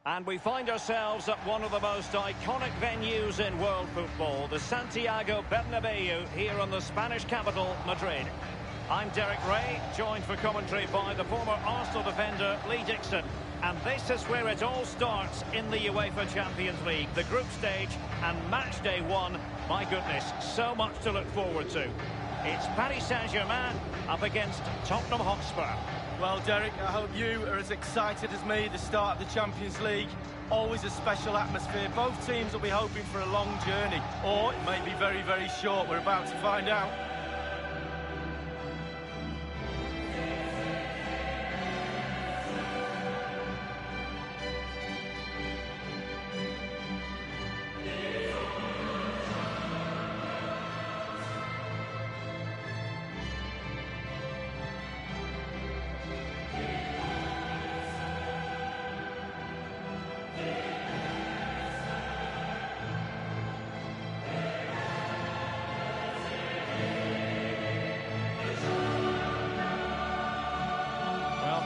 And we find ourselves at one of the most iconic venues in world football, the Santiago Bernabeu, here on the Spanish capital, Madrid. I'm Derek Ray, joined for commentary by the former Arsenal defender Lee Dixon. And this is where it all starts in the UEFA Champions League, the group stage and match day one. My goodness, so much to look forward to. It's Paris Saint-Germain up against Tottenham Hotspur. Well, Derek, I hope you are as excited as me. The start of the Champions League, always a special atmosphere. Both teams will be hoping for a long journey, or it may be very, very short. We're about to find out.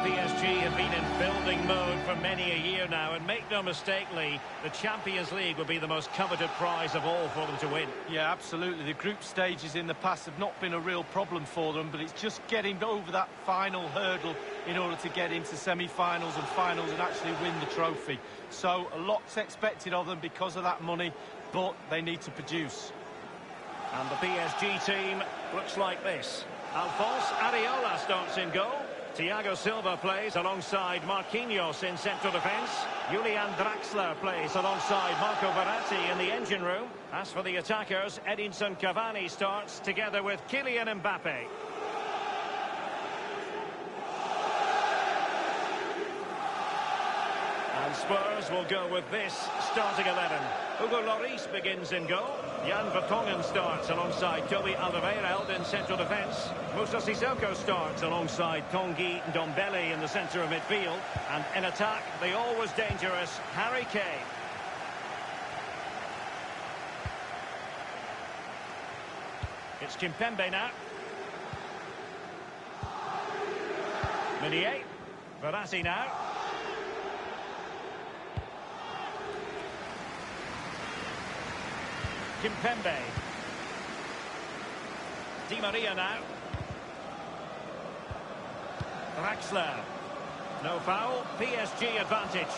PSG have been in building mode for many a year now, and make no mistake, Lee, the Champions League would be the most coveted prize of all for them to win. Yeah, absolutely. The group stages in the past have not been a real problem for them, but it's just getting over that final hurdle in order to get into semi-finals and finals and actually win the trophy. So a lot's expected of them because of that money, but they need to produce. And the PSG team looks like this. Alphonse Areola starts in goal. Thiago Silva plays alongside Marquinhos in central defence. Julian Draxler plays alongside Marco Verratti in the engine room. As for the attackers, Edinson Cavani starts together with Kylian Mbappe. And Spurs will go with this starting 11. Hugo Lloris begins in goal. Jan Vertonghen starts alongside Toby Alderweireld in central defence. Moussa Sissoko starts alongside Tanguy Ndombele in the centre of midfield. And in attack, the always dangerous Harry Kane. It's Kimpembe now. Meunier. Verratti now. Kimpembe. Di Maria now. Draxler. No foul. PSG advantage.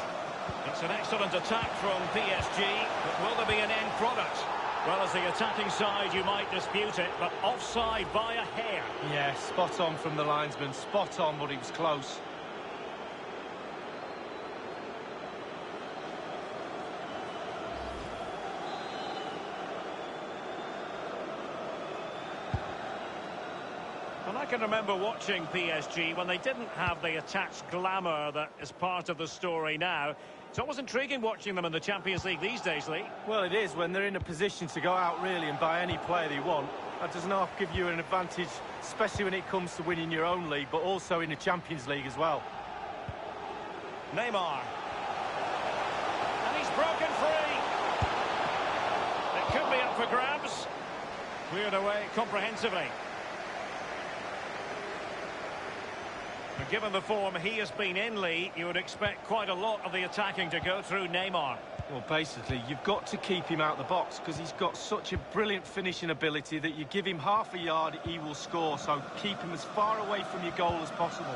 It's an excellent attack from PSG, but will there be an end product? Well, as the attacking side, you might dispute it, but offside by a hair. Yeah, spot on from the linesman. Spot on, but he was close. And I can remember watching PSG when they didn't have the attached glamour that is part of the story now. It's always intriguing watching them in the Champions League these days, Lee. Well, it is when they're in a position to go out really and buy any player they want. That does not give you an advantage, especially when it comes to winning your own league, but also in the Champions League as well. Neymar. And he's broken free. It could be up for grabs. Cleared away comprehensively. And given the form he has been in, Lee, you would expect quite a lot of the attacking to go through Neymar. Well, basically, you've got to keep him out the box because he's got such a brilliant finishing ability that you give him half a yard, he will score. So keep him as far away from your goal as possible.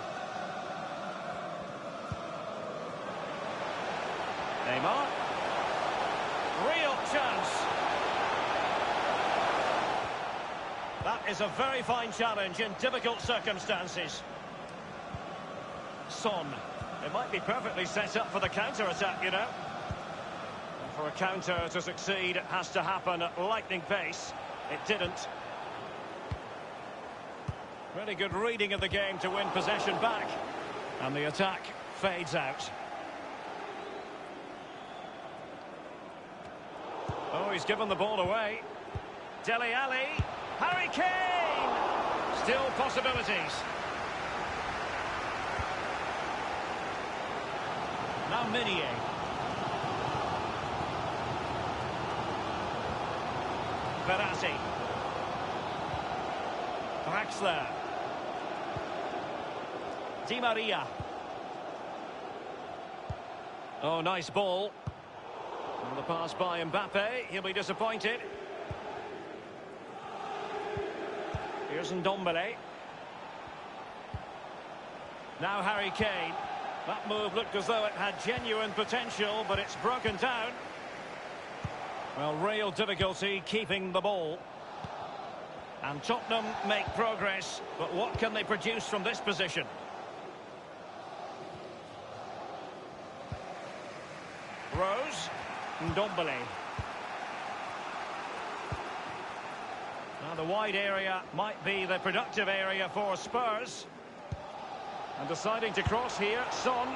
Neymar. Real chance. That is a very fine challenge in difficult circumstances. Son. It might be perfectly set up for the counter-attack, you know. And for a counter to succeed, it has to happen at lightning pace. It didn't. Really good reading of the game to win possession back. And the attack fades out. Oh, he's given the ball away. Dele Alli. Harry Kane! Still possibilities. Now Meunier. Verratti. Draxler. Di Maria. Oh, nice ball. And the pass by Mbappe. He'll be disappointed. Here's Ndombele. Now Harry Kane. That move looked as though it had genuine potential, but it's broken down. Well, real difficulty keeping the ball. And Tottenham make progress, but what can they produce from this position? Rose. Ndombele. Now the wide area might be the productive area for Spurs. And deciding to cross here, Son.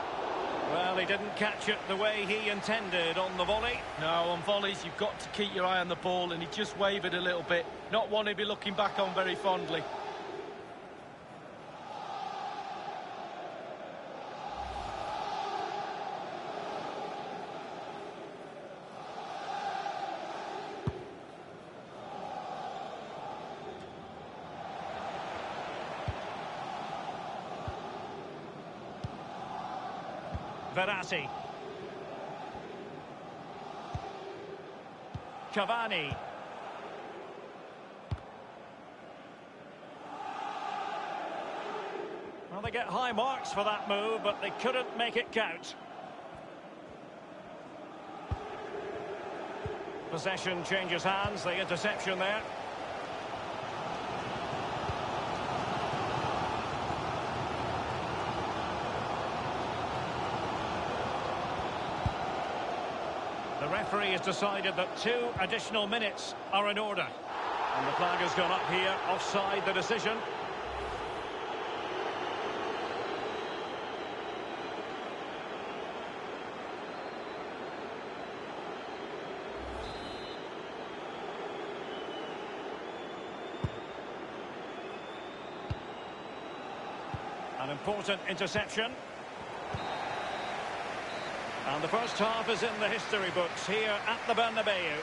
Well, he didn't catch it the way he intended on the volley. No, on volleys, you've got to keep your eye on the ball, and he just wavered a little bit. Not one to be looking back on very fondly. Verratti. Cavani. Well, they get high marks for that move, but they couldn't make it count. Possession changes hands, the interception there. The referee has decided that 2 additional minutes are in order. And the flag has gone up here, offside the decision. An important interception. And the first half is in the history books here at the Bernabeu.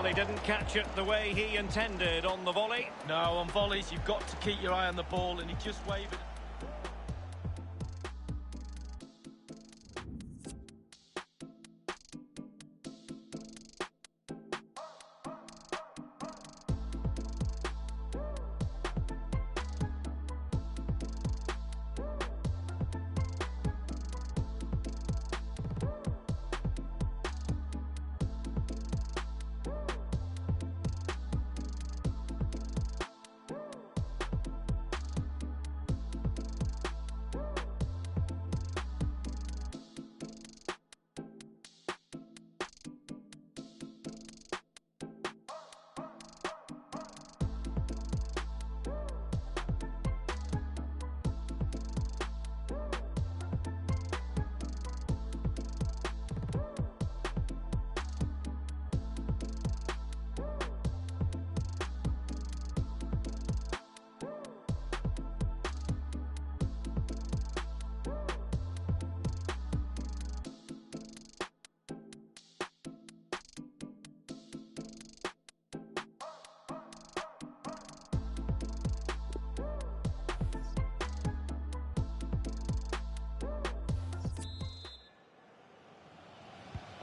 He didn't catch it the way he intended on the volley. No, on volleys, you've got to keep your eye on the ball, and he just wavered.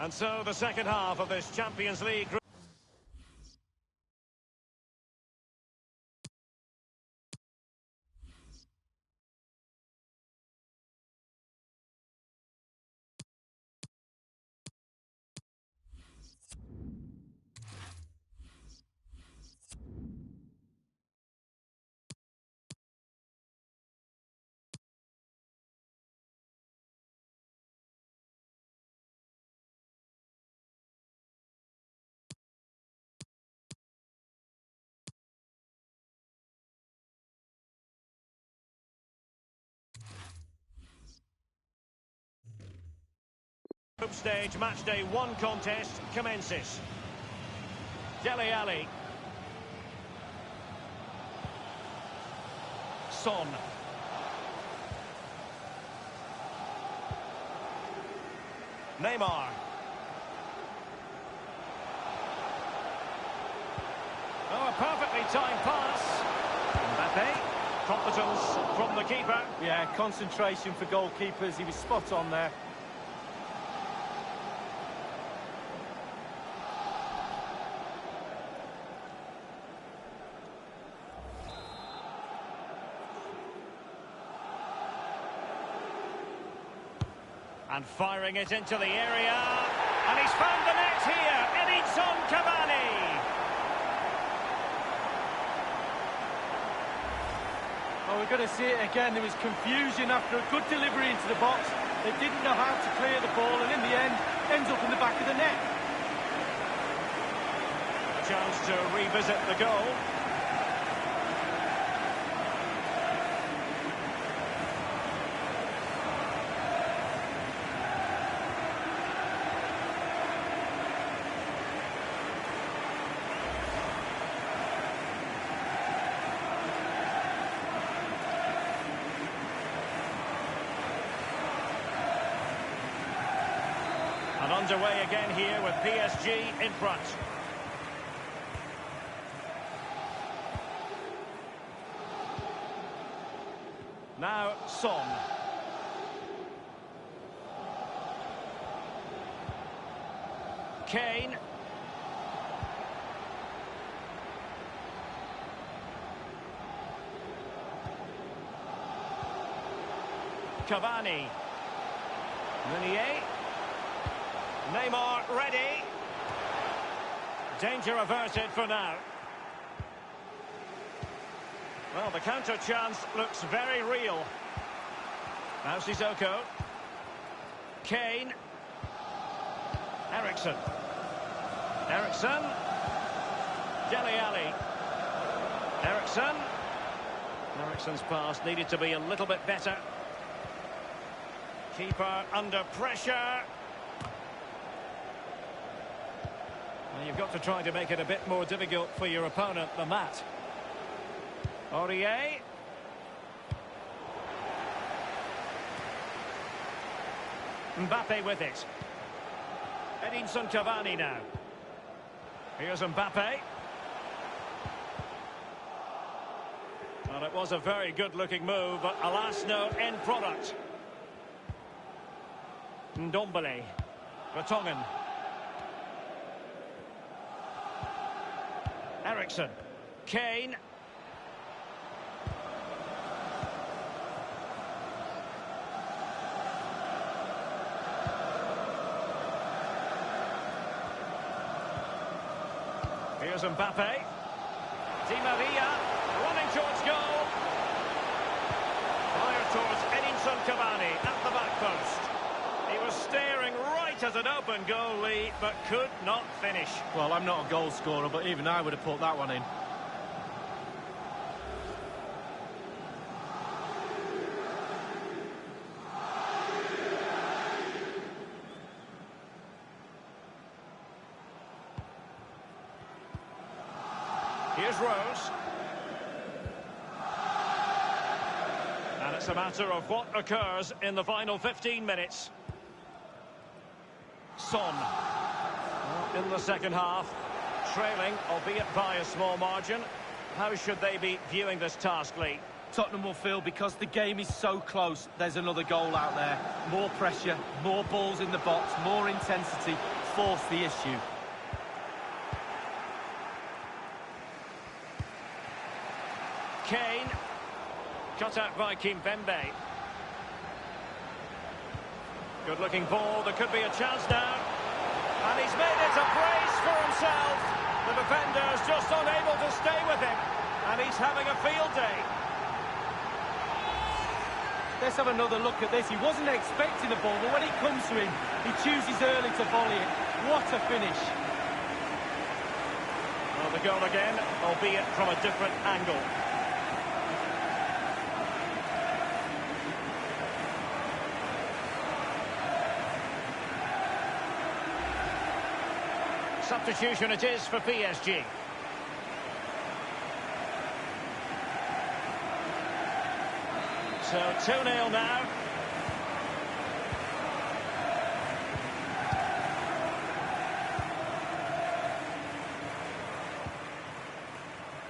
And so the second half of this Champions League group. group stage match day 1 contest commences. Dele Alli. Son. Neymar. Oh, a perfectly timed pass. Mbappe. Competence from the keeper. Yeah, concentration for goalkeepers. He was spot on there. And firing it into the area. And he's found the net here. Edinson Cavani. Oh, we're going to see it again. There was confusion after a good delivery into the box. They didn't know how to clear the ball, and in the end, ends up in the back of the net. A chance to revisit the goal. And underway again here with PSG in front. Now Son. Kane. Cavani. Meunier. Neymar ready. Danger averted for now. Well, the counter chance looks very real. Now Sissoko. Kane. Ericsson. Ericsson. Dele Alli. Ericsson. Ericsson's pass needed to be a little bit better. Keeper under pressure. Well, you've got to try to make it a bit more difficult for your opponent than that. Aurier. Mbappe with it. Edinson Cavani now. Here's Mbappe. Well, it was a very good-looking move, but alas, no end product. Ndombele. Vertonghen. Ericsson. Kane. Here's Mbappe. Di Maria running towards goal. Fire towards Edinson Cavani at the back post. He was staring right at an open goalie, but could not finish. Well, I'm not a goal scorer, but even I would have put that one in. Here's Rose. And it's a matter of what occurs in the final 15 minutes. Son. In the second half, trailing, albeit by a small margin. How should they be viewing this task, Lee? Tottenham will feel because the game is so close, there's another goal out there. More pressure, more balls in the box, more intensity, force the issue. Kane. Cut out by Kimpembe. Good-looking ball. There could be a chance now. And he's made it a brace for himself. The defender's just unable to stay with him. And he's having a field day. Let's have another look at this. He wasn't expecting the ball, but when it comes to him, he chooses early to volley it. What a finish. Well, the goal again, albeit from a different angle. substitution it is for PSG. So 2-0 now.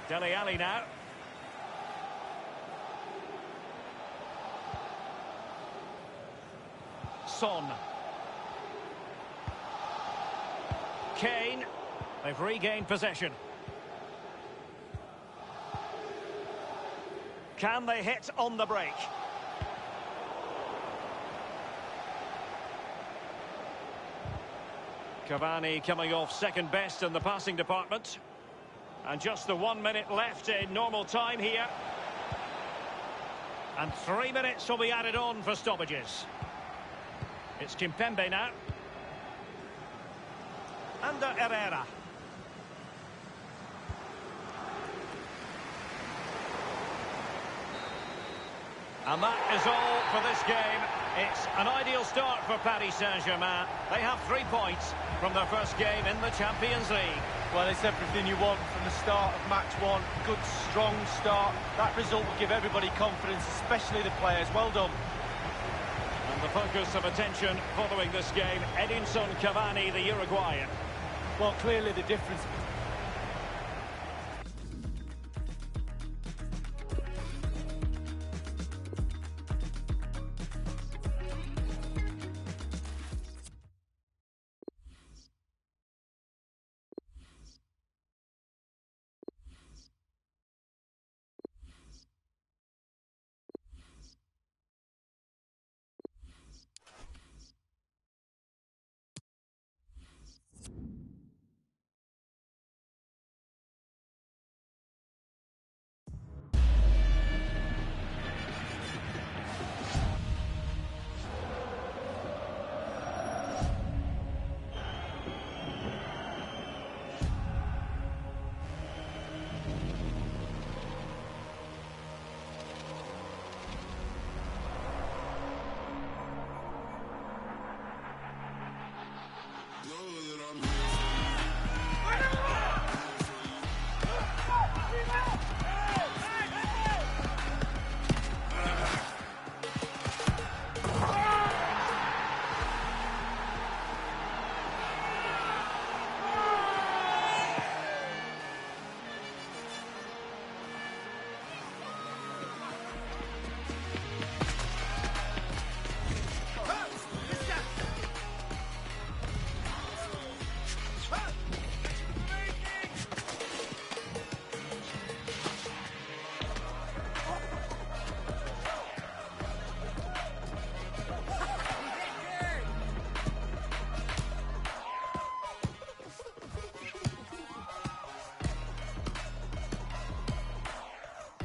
Dele Alli now. Son. Kane. They've regained possession. Can they hit on the break? Cavani coming off second best in the passing department. And just the 1 minute left in normal time here. And 3 minutes will be added on for stoppages. It's Kimpembe now. Under Herrera. And that is all for this game. It's an ideal start for Paris Saint-Germain. They have 3 points from their first game in the Champions League. Well, it's everything you want from the start of match one. Good, strong start. That result will give everybody confidence, especially the players. Well done. And the focus of attention following this game, Edinson Cavani, the Uruguayan. Well, clearly the difference...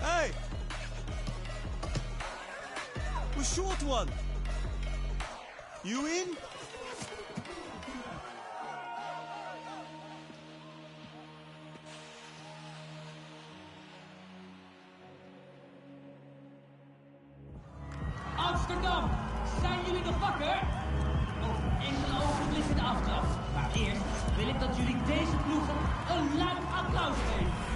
Hey! The short one! You in? Amsterdam, zijn jullie nog wakker? Over enkele ogenblikken de aftrap. Maar eerst wil ik dat jullie deze ploegen een luid applaus geven.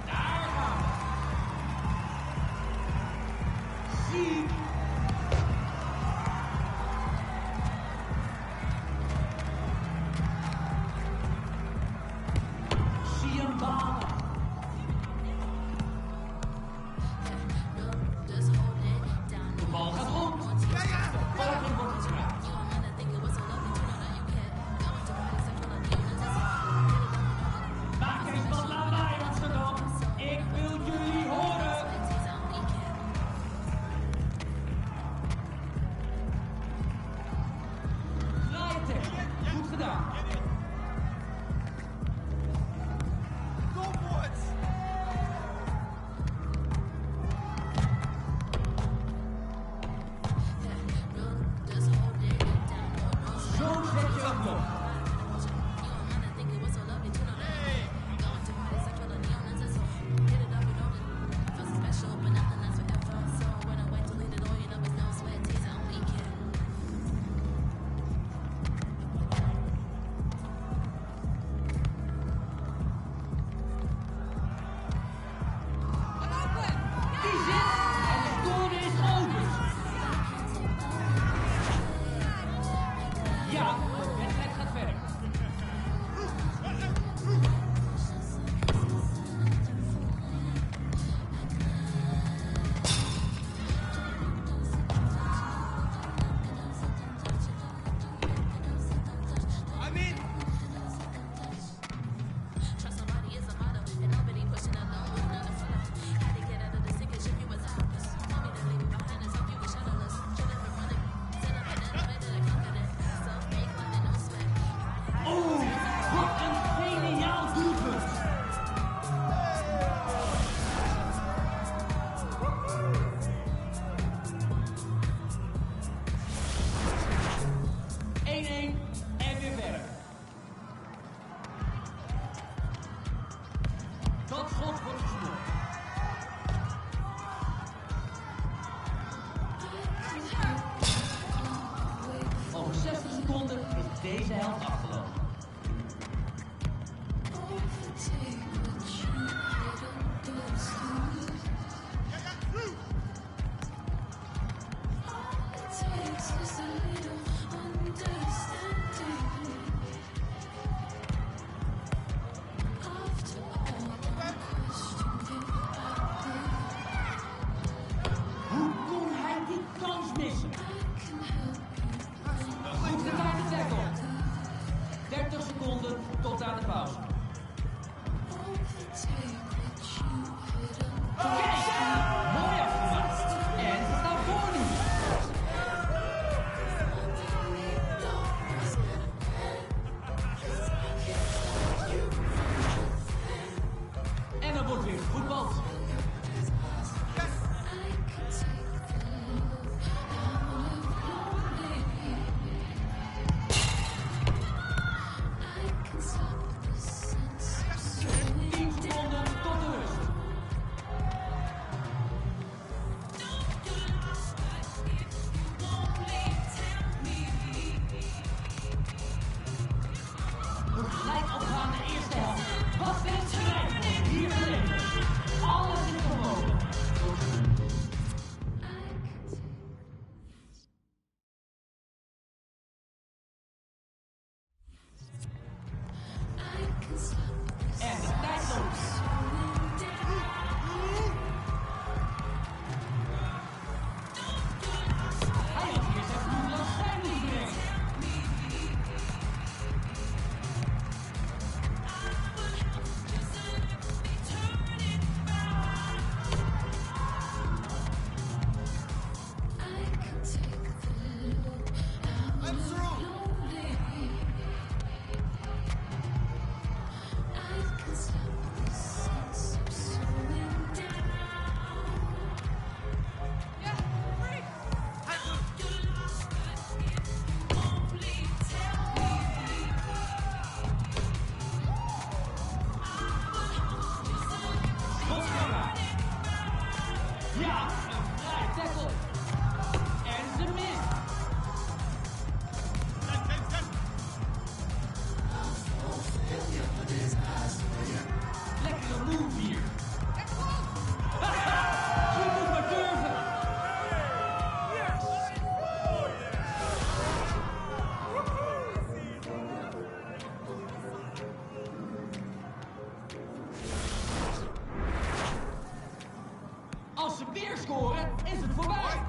Daar gaan we. Zie. Zie hem balen. De bal gaat rond. Poging wordt het raakt. Maak eens wat lawaai, Amsterdam. Ik wil jullie horen. deze helft afgelopen. Hoe kon hij die kans missen? Een goed getimed tackle. 30 seconden tot aan de pauze. Kijk, mooi afgemaakt. En ze staan voor nu. En er wordt weer gevoetbald. Gelijk opgaan de eerste helft. Wat veel strijd wordt hier geleverd. Alles is vermogen. En de tijd loopt. Hij had hier zijn ploeg langs zijn moeten brengen. Ja, een vrije tackle. En ze mist. Lekkere move hier. Je moet maar durven. Als ze weer scoren, is het voorbij.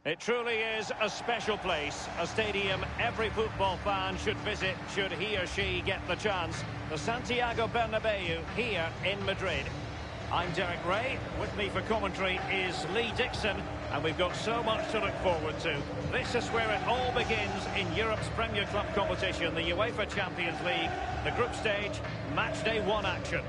It truly is a special place, a stadium every football fan should visit should he or she get the chance. The Santiago Bernabeu here in Madrid. I'm Derek Ray. With me for commentary is Lee Dixon, and we've got so much to look forward to. This is where it all begins in Europe's Premier Club competition, the UEFA Champions League, the group stage, match day 1 action.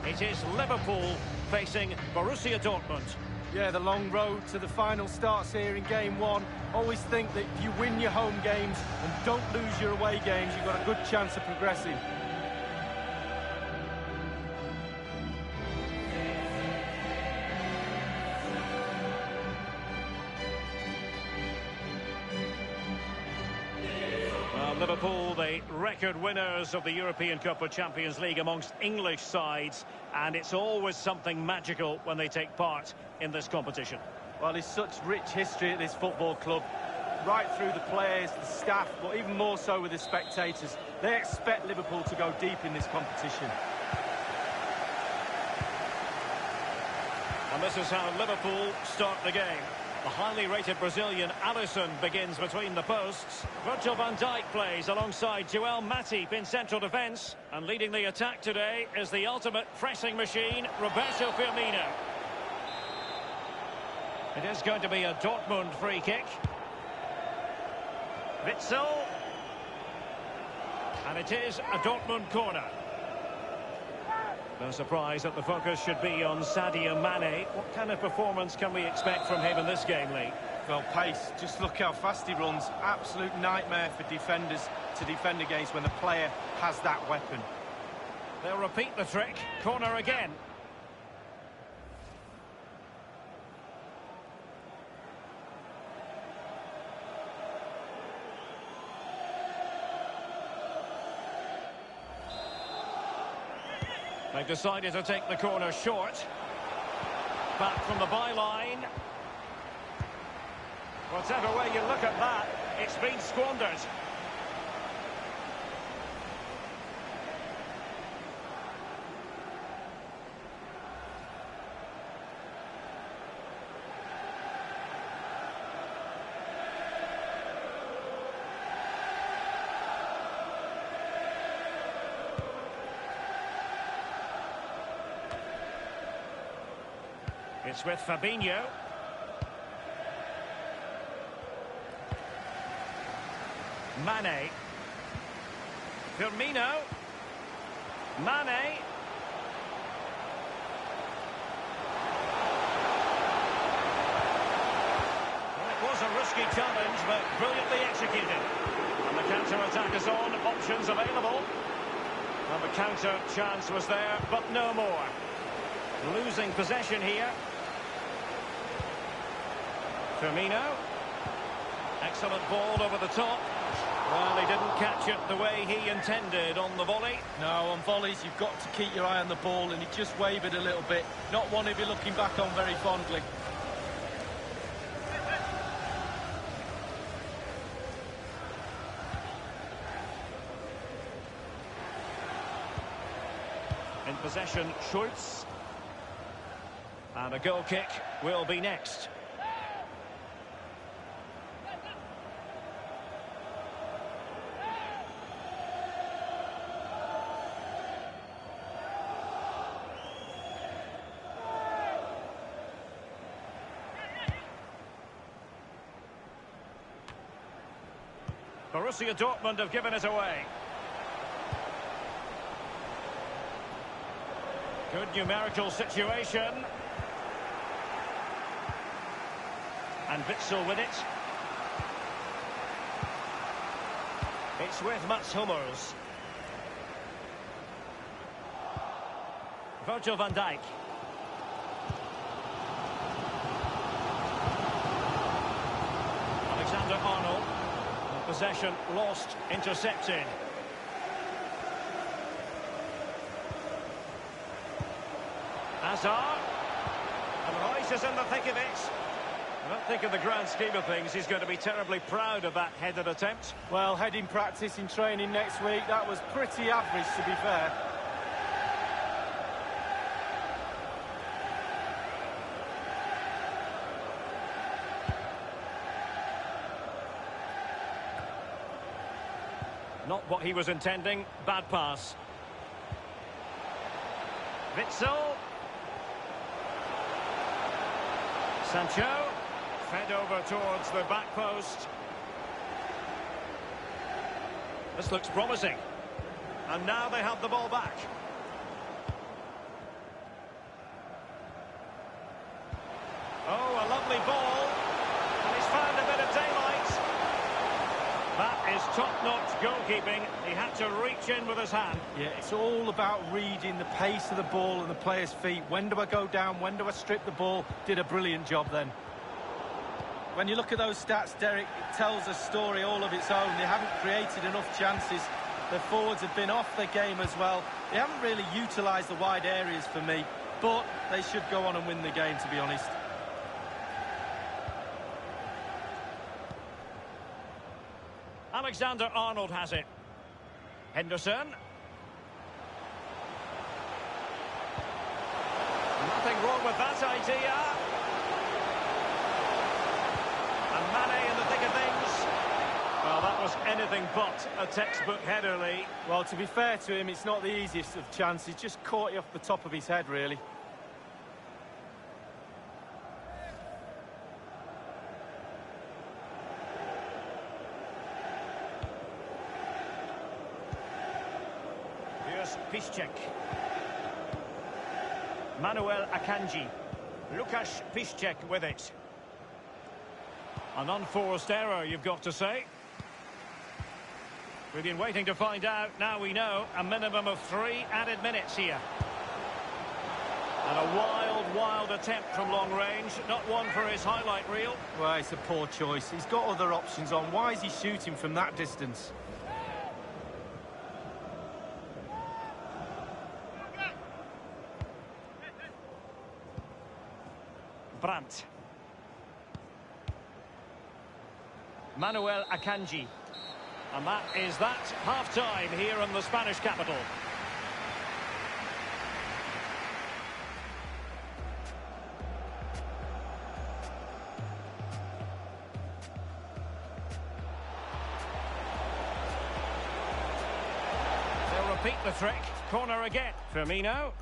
It is Liverpool facing Borussia Dortmund. Yeah, the long road to the final starts here in game 1. Always think that if you win your home games and don't lose your away games, you've got a good chance of progressing. Liverpool, the record winners of the European Cup of Champions League amongst English sides, and it's always something magical when they take part in this competition. Well, there's such rich history at this football club, right through the players, the staff, but even more so with the spectators. They expect Liverpool to go deep in this competition. And this is how Liverpool start the game. The highly rated Brazilian Alisson begins between the posts. Virgil van Dijk plays alongside Joel Matip in central defence. And leading the attack today is the ultimate pressing machine, Roberto Firmino. It is going to be a Dortmund free kick. Witsel. And it is a Dortmund corner. No surprise that the focus should be on Sadio Mane. What kind of performance can we expect from him in this game, Lee? Well, pace. Just look how fast he runs. Absolute nightmare for defenders to defend against when the player has that weapon. They'll repeat the trick. Corner again. They've decided to take the corner short. Back from the byline. Whatever way you look at that, it's been squandered. It's with Fabinho. Mane. Firmino. Mane. Well, it was a risky challenge, but brilliantly executed. And the counter-attack is on. Options available. And the counter chance was there, but no more. Losing possession here. Firmino. Excellent ball over the top. Well, he didn't catch it the way he intended on the volley. No, on volleys, you've got to keep your eye on the ball, and he just wavered a little bit. Not one he'll be looking back on very fondly. In possession, Schultz. And a goal kick will be next. Borussia Dortmund have given it away. Good numerical situation. And Witsel with it. It's with Mats Hummels. Virgil van Dijk. Alexander-Arnold. Possession lost, intercepted. Hazard. And Reus is in the thick of it. I don't think in the grand scheme of things he's going to be terribly proud of that headed attempt. Well, heading practice in training next week, that was pretty average, to be fair. Not what he was intending. Bad pass. Witsel. Sancho. Fed over towards the back post. This looks promising. And now they have the ball back. Oh, a lovely ball. And he's found a bit of daylight. That is top-notch goalkeeping. He had to reach in with his hand. Yeah, it's all about reading the pace of the ball and the player's feet. When do I go down? When do I strip the ball? Did a brilliant job then. When you look at those stats, Derek, it tells a story all of its own. They haven't created enough chances. Their forwards have been off their game as well. They haven't really utilised the wide areas for me, but they should go on and win the game, to be honest. Alexander-Arnold has it. Henderson. Nothing wrong with that idea. And Mane in the thick of things. Well, that was anything but a textbook header, Lee. Well, to be fair to him, it's not the easiest of chances. Just caught it off the top of his head, really. Here's Piszczek. Manuel Akanji. Łukasz Piszczek with it. An unforced error, you've got to say. We've been waiting to find out. Now we know. A minimum of 3 added minutes here. And a wild attempt from long range. Not one for his highlight reel. Well, it's a poor choice. He's got other options on. Why is he shooting from that distance? Brandt. Manuel Akanji. And that is that. Half-time here in the Spanish capital. They'll repeat the trick. Corner again. Firmino.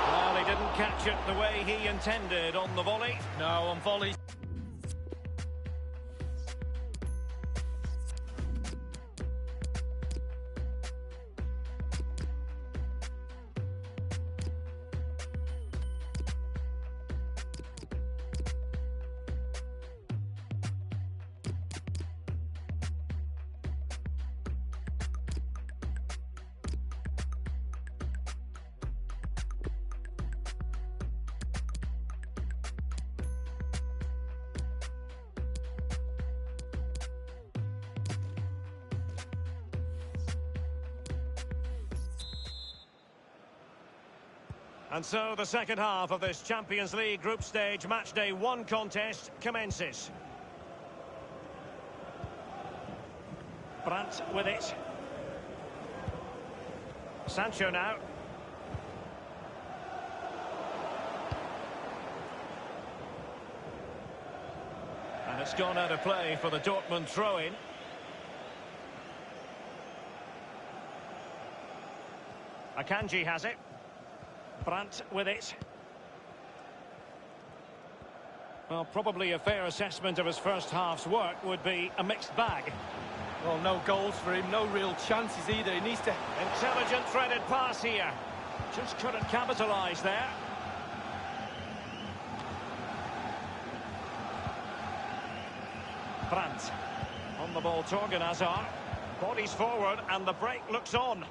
Well, he didn't catch it the way he intended on the volley. No, on volleys. And so the second half of this Champions League group stage matchday 1 contest commences. Brandt with it. Sancho now. And it's gone out of play for the Dortmund throw-in. Akanji has it. Brandt with it. Well, probably a fair assessment of his first half's work would be a mixed bag. Well, no goals for him, no real chances either. He needs to... Intelligent threaded pass here. Just couldn't capitalise there. Brandt. On the ball, Torgan Hazard. Bodies forward and the break looks on.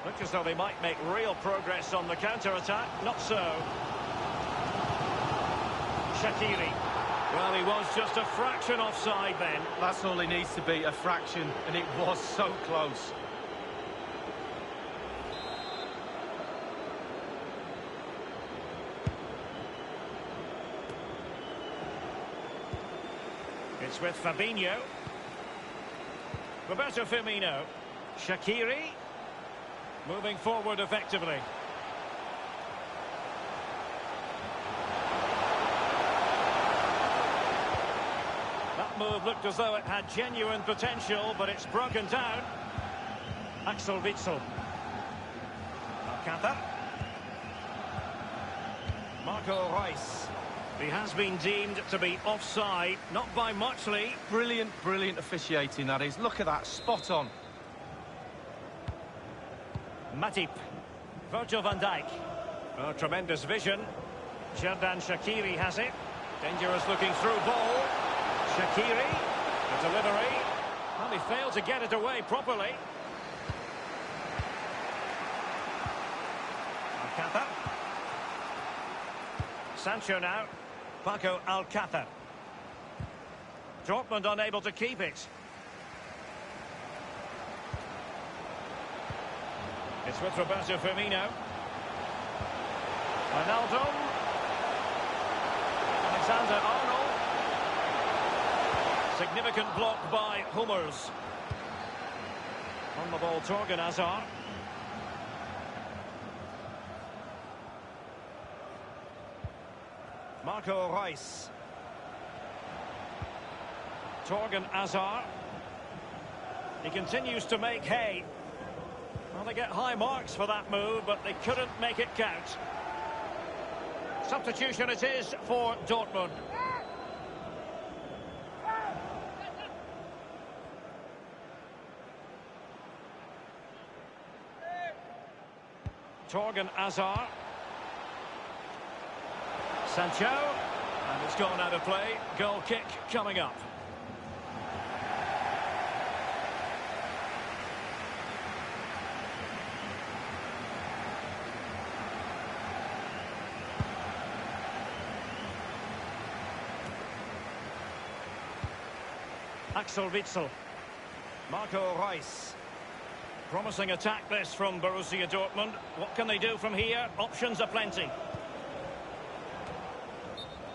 Looks as though they might make real progress on the counter-attack. Not so. Shaqiri. Well, he was just a fraction offside then. That's all he needs to be, a fraction, and it was so close. It's with Fabinho. Roberto Firmino. Shaqiri. Moving forward effectively. move looked as though it had genuine potential, but it's broken down. Axel Witsel. Alcácer. Marco Reus. He has been deemed to be offside, not by much, Lee. Brilliant, brilliant officiating, that is. Look at that, spot on. Matip. Virgil van Dijk. Oh, tremendous vision. Xherdan Shaqiri has it. Dangerous looking through ball. Shaqiri. The delivery. Well, he failed to get it away properly. Alcácer. Sancho now. Paco Alcácer. Dortmund unable to keep it. It's with Roberto Firmino. Ronaldo. Alexander-Arnold. Significant block by Hummels. On the ball, Torgan Hazard. Marco Reus. Torgan Hazard. He continues to make hay. Well, they get high marks for that move, but they couldn't make it count. Substitution it is for Dortmund. Torgan Hazard. Sancho. And it's gone out of play. Goal kick coming up. Axel Witsel. Marco Reus. Promising attack this from Borussia Dortmund. What can they do from here? Options are plenty.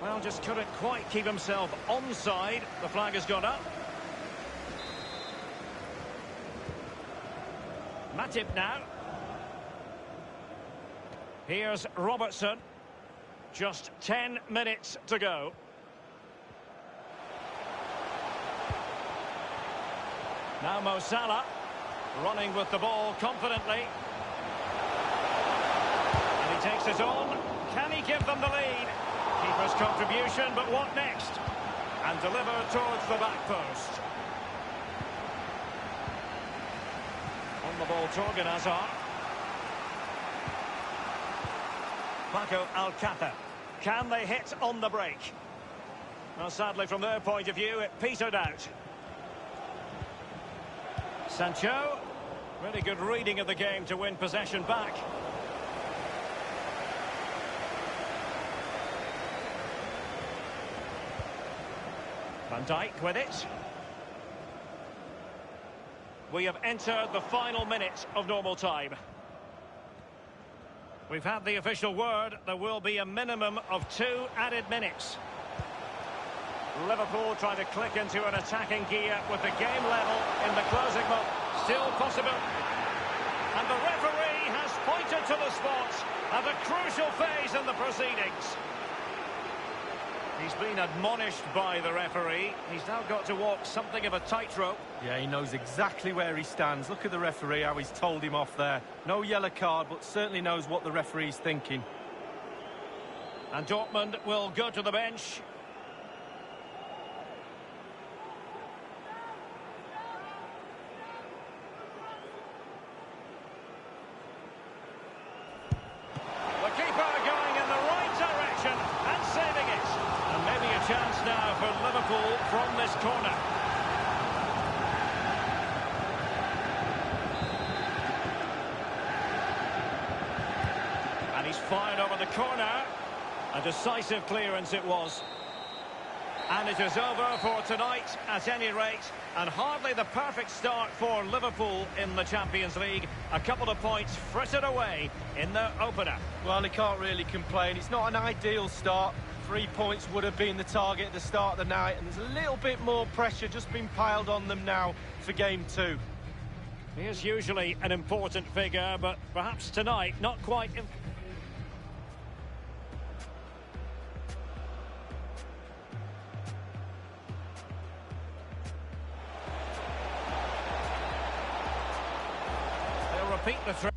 Well, just couldn't quite keep himself onside. The flag has gone up. Matip now. Here's Robertson. Just 10 minutes to go. Now Mo Salah, running with the ball confidently. And he takes it on. Can he give them the lead? Keeper's contribution, but what next? And deliver towards the back post. On the ball, Torgan Hazard. Paco Alcácer. Can they hit on the break? Well, sadly, from their point of view, it petered out. Sancho. Really good reading of the game to win possession back. Van Dijk with it. We have entered the final minute of normal time. We've had the official word. There will be a minimum of 2 added minutes. Liverpool trying to click into an attacking gear with the game level in the closing moment. Still possible. And the referee has pointed to the spot at a crucial phase in the proceedings. He's been admonished by the referee. He's now got to walk something of a tightrope. Yeah, he knows exactly where he stands. Look at the referee, how he's told him off there. No yellow card, but certainly knows what the referee's thinking. And Dortmund will go to the bench. The keeper going in the right direction and saving it. And maybe a chance now for Liverpool from this corner. And he's fired over the corner. A decisive clearance it was. And it is over for tonight, at any rate. And hardly the perfect start for Liverpool in the Champions League. A couple of points frittered away in their opener. Well, he can't really complain. It's not an ideal start. 3 points would have been the target at the start of the night. And there's a little bit more pressure just being piled on them now for Game 2. He is usually an important figure, but perhaps tonight not quite... repeat the throw.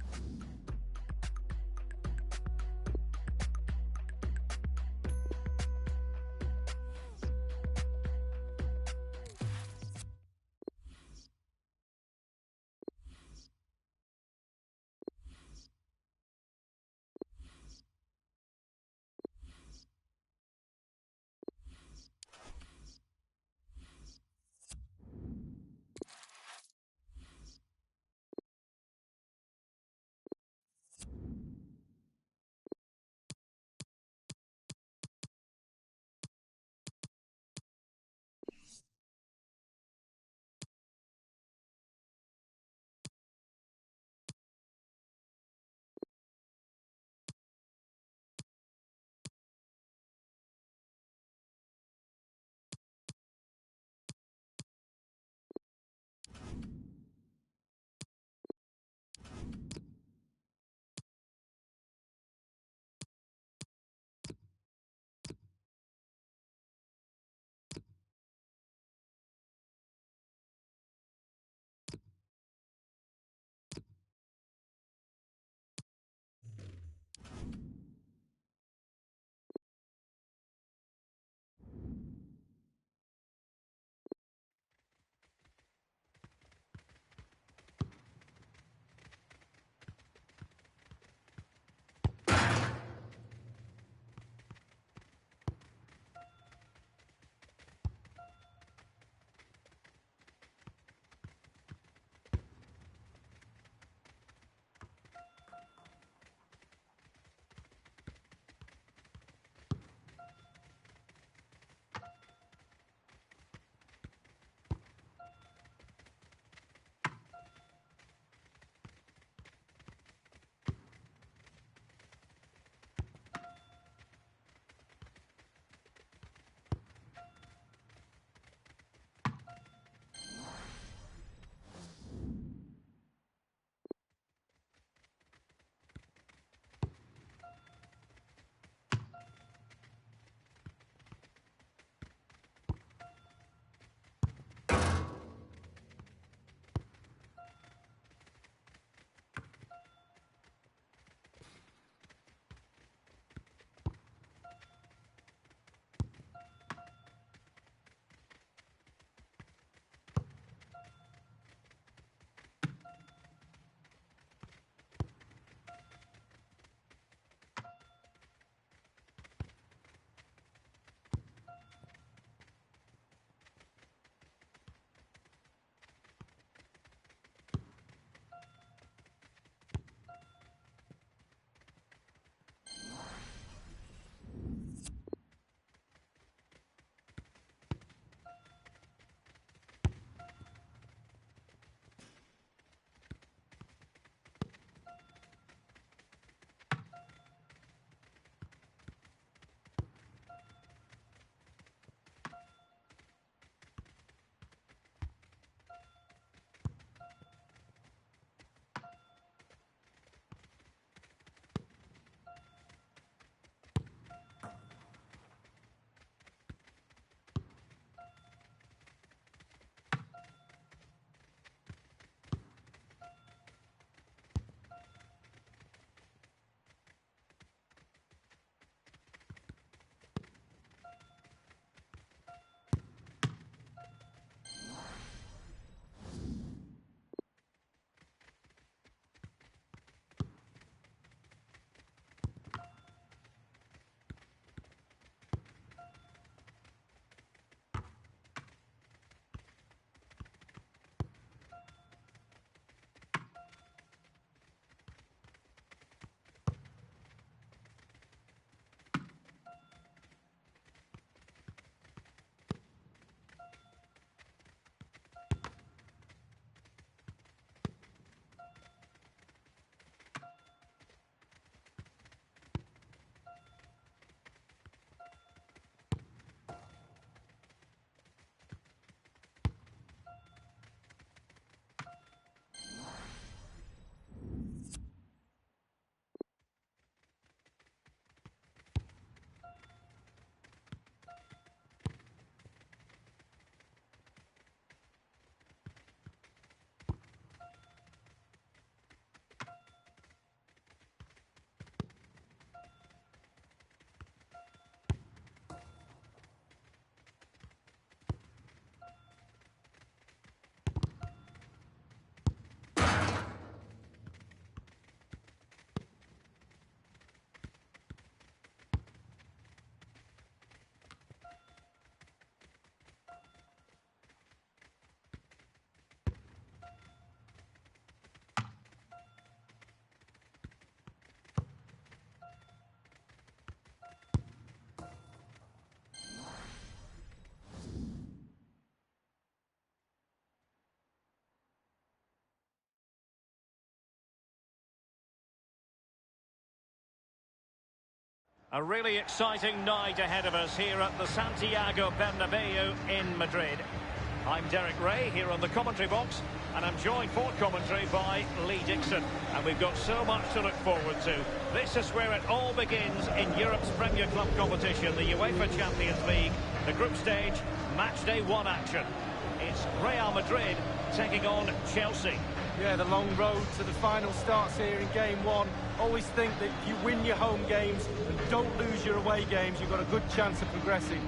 A really exciting night ahead of us here at the Santiago Bernabeu in Madrid. I'm Derek Ray here on the commentary box, and I'm joined for commentary by Lee Dixon. And we've got so much to look forward to. This is where it all begins in Europe's Premier Club competition, the UEFA Champions League, the group stage, match day 1 action. It's Real Madrid taking on Chelsea. Yeah, the long road to the final starts here in game 1. Always think that if you win your home games and don't lose your away games, you've got a good chance of progressing.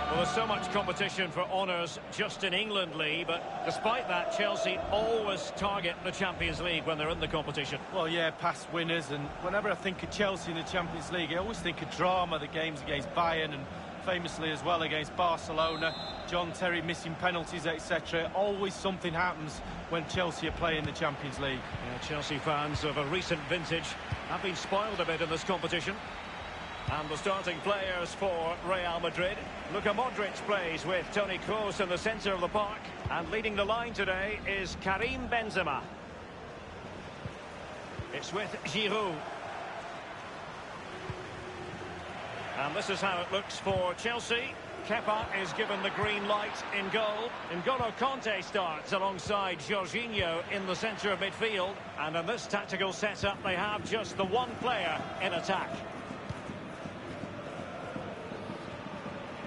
Well, there's so much competition for honours just in England, Lee, but despite that, Chelsea always target the Champions League when they're in the competition. Well, yeah, past winners, and whenever I think of Chelsea in the Champions League, I always think of drama, the games against Bayern and famously as well against Barcelona, John Terry missing penalties, etc. Always something happens when Chelsea are playing the Champions League. Yeah, Chelsea fans of a recent vintage have been spoiled a bit in this competition. And the starting players for Real Madrid. Luka Modric plays with Toni Kroos in the centre of the park. And leading the line today is Karim Benzema. It's with Giroud. And this is how it looks for Chelsea. Kepa is given the green light in goal. N'Golo Kanté starts alongside Jorginho in the centre of midfield. And in this tactical setup, they have just the one player in attack.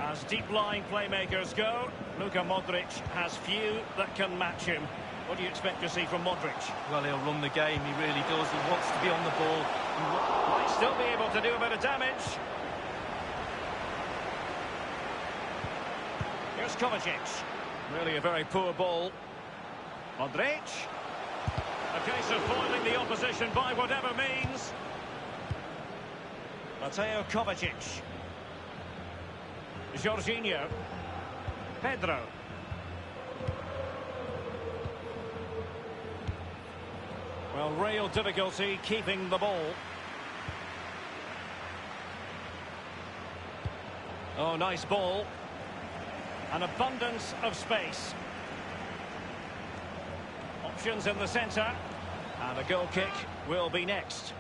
As deep-lying playmakers go, Luka Modric has few that can match him. What do you expect to see from Modric? Well, he'll run the game, he really does. He wants to be on the ball. Might still be able to do a bit of damage. Here's Kovacic. Really a very poor ball. Modric. A case of foiling the opposition by whatever means. Mateo Kovacic. Jorginho. Pedro. Well, real difficulty keeping the ball. Oh, nice ball. An abundance of space. Options in the centre. And a goal kick will be next.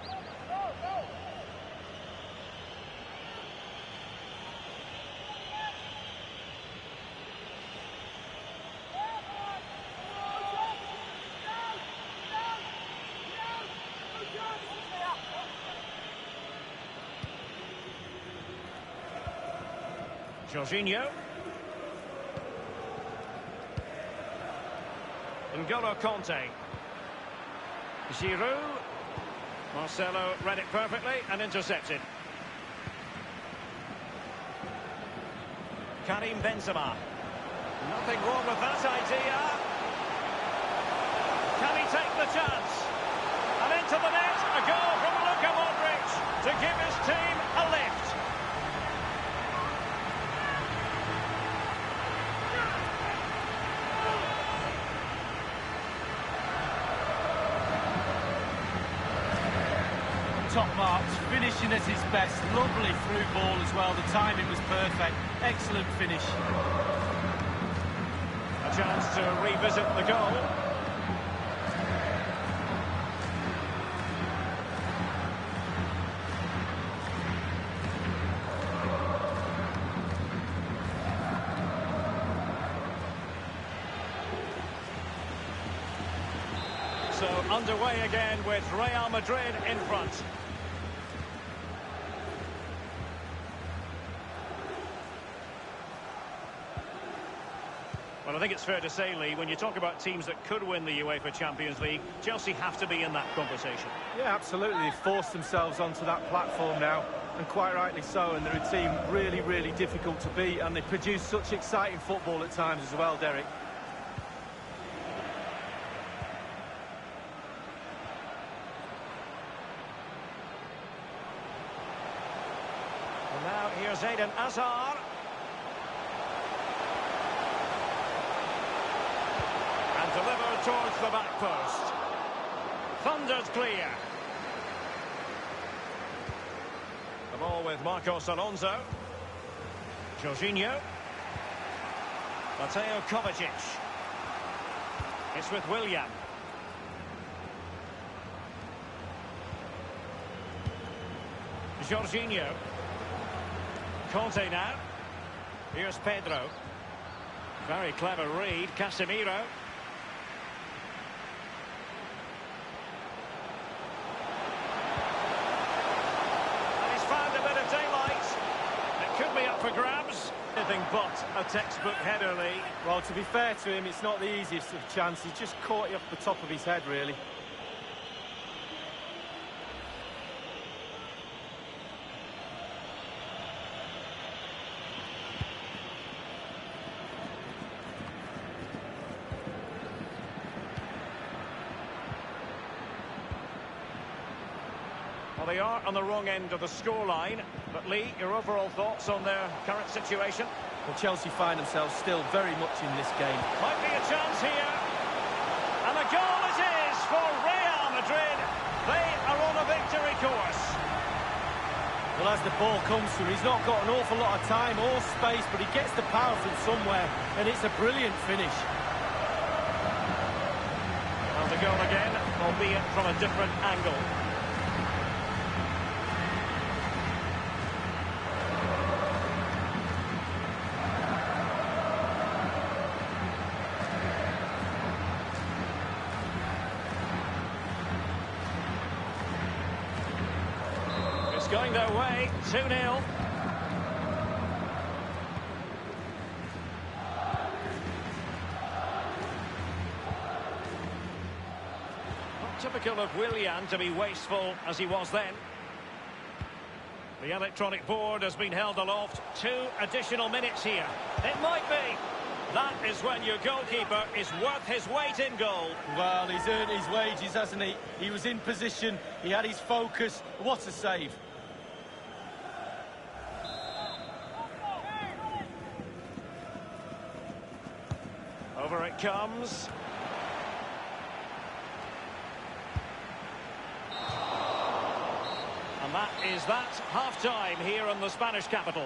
Jorginho. N'Golo Kanté. Giroud. Marcelo read it perfectly and intercepted. Karim Benzema. Nothing wrong with that idea. Can he take the chance? And into the net, a goal from Luka Modric to give his team a lift. Top marks, finishing at his best. Lovely through ball as well. The timing was perfect. Excellent finish. A chance to revisit the goal. So underway again with Real Madrid in front. Well, I think it's fair to say, Lee, when you talk about teams that could win the UEFA Champions League, Chelsea have to be in that conversation. Yeah, absolutely. They've forced themselves onto that platform now, and quite rightly so, and they're a team really, really difficult to beat, and they produce such exciting football at times as well, Derek. now, here's Eden Hazard. And delivered towards the back post. Thundered clear. The ball with Marcos Alonso. Jorginho. Mateo Kovacic. It's with William. Jorginho. Conte now. Here's Pedro. Very clever read. Casemiro. And he's found a bit of daylight. It could be up for grabs. Anything but a textbook header, Lee. Well, to be fair to him, it's not the easiest of chances. He's just caught it off the top of his head, really. Well, they are on the wrong end of the scoreline. But, Lee, your overall thoughts on their current situation? Well, Chelsea find themselves still very much in this game. Might be a chance here. And a goal it is for Real Madrid. They are on a victory course. Well, as the ball comes to him, he's not got an awful lot of time or space, but he gets the power from somewhere, and it's a brilliant finish. Well, the goal again, albeit from a different angle. Going their way, 2-0. Not typical of Willian to be wasteful as he was then. The electronic board has been held aloft. 2 additional minutes here. It might be. That is when your goalkeeper is worth his weight in gold. Well, he's earned his wages, hasn't he? He was in position, he had his focus. What a save. Over it comes. And that is that. Half-time here in the Spanish capital.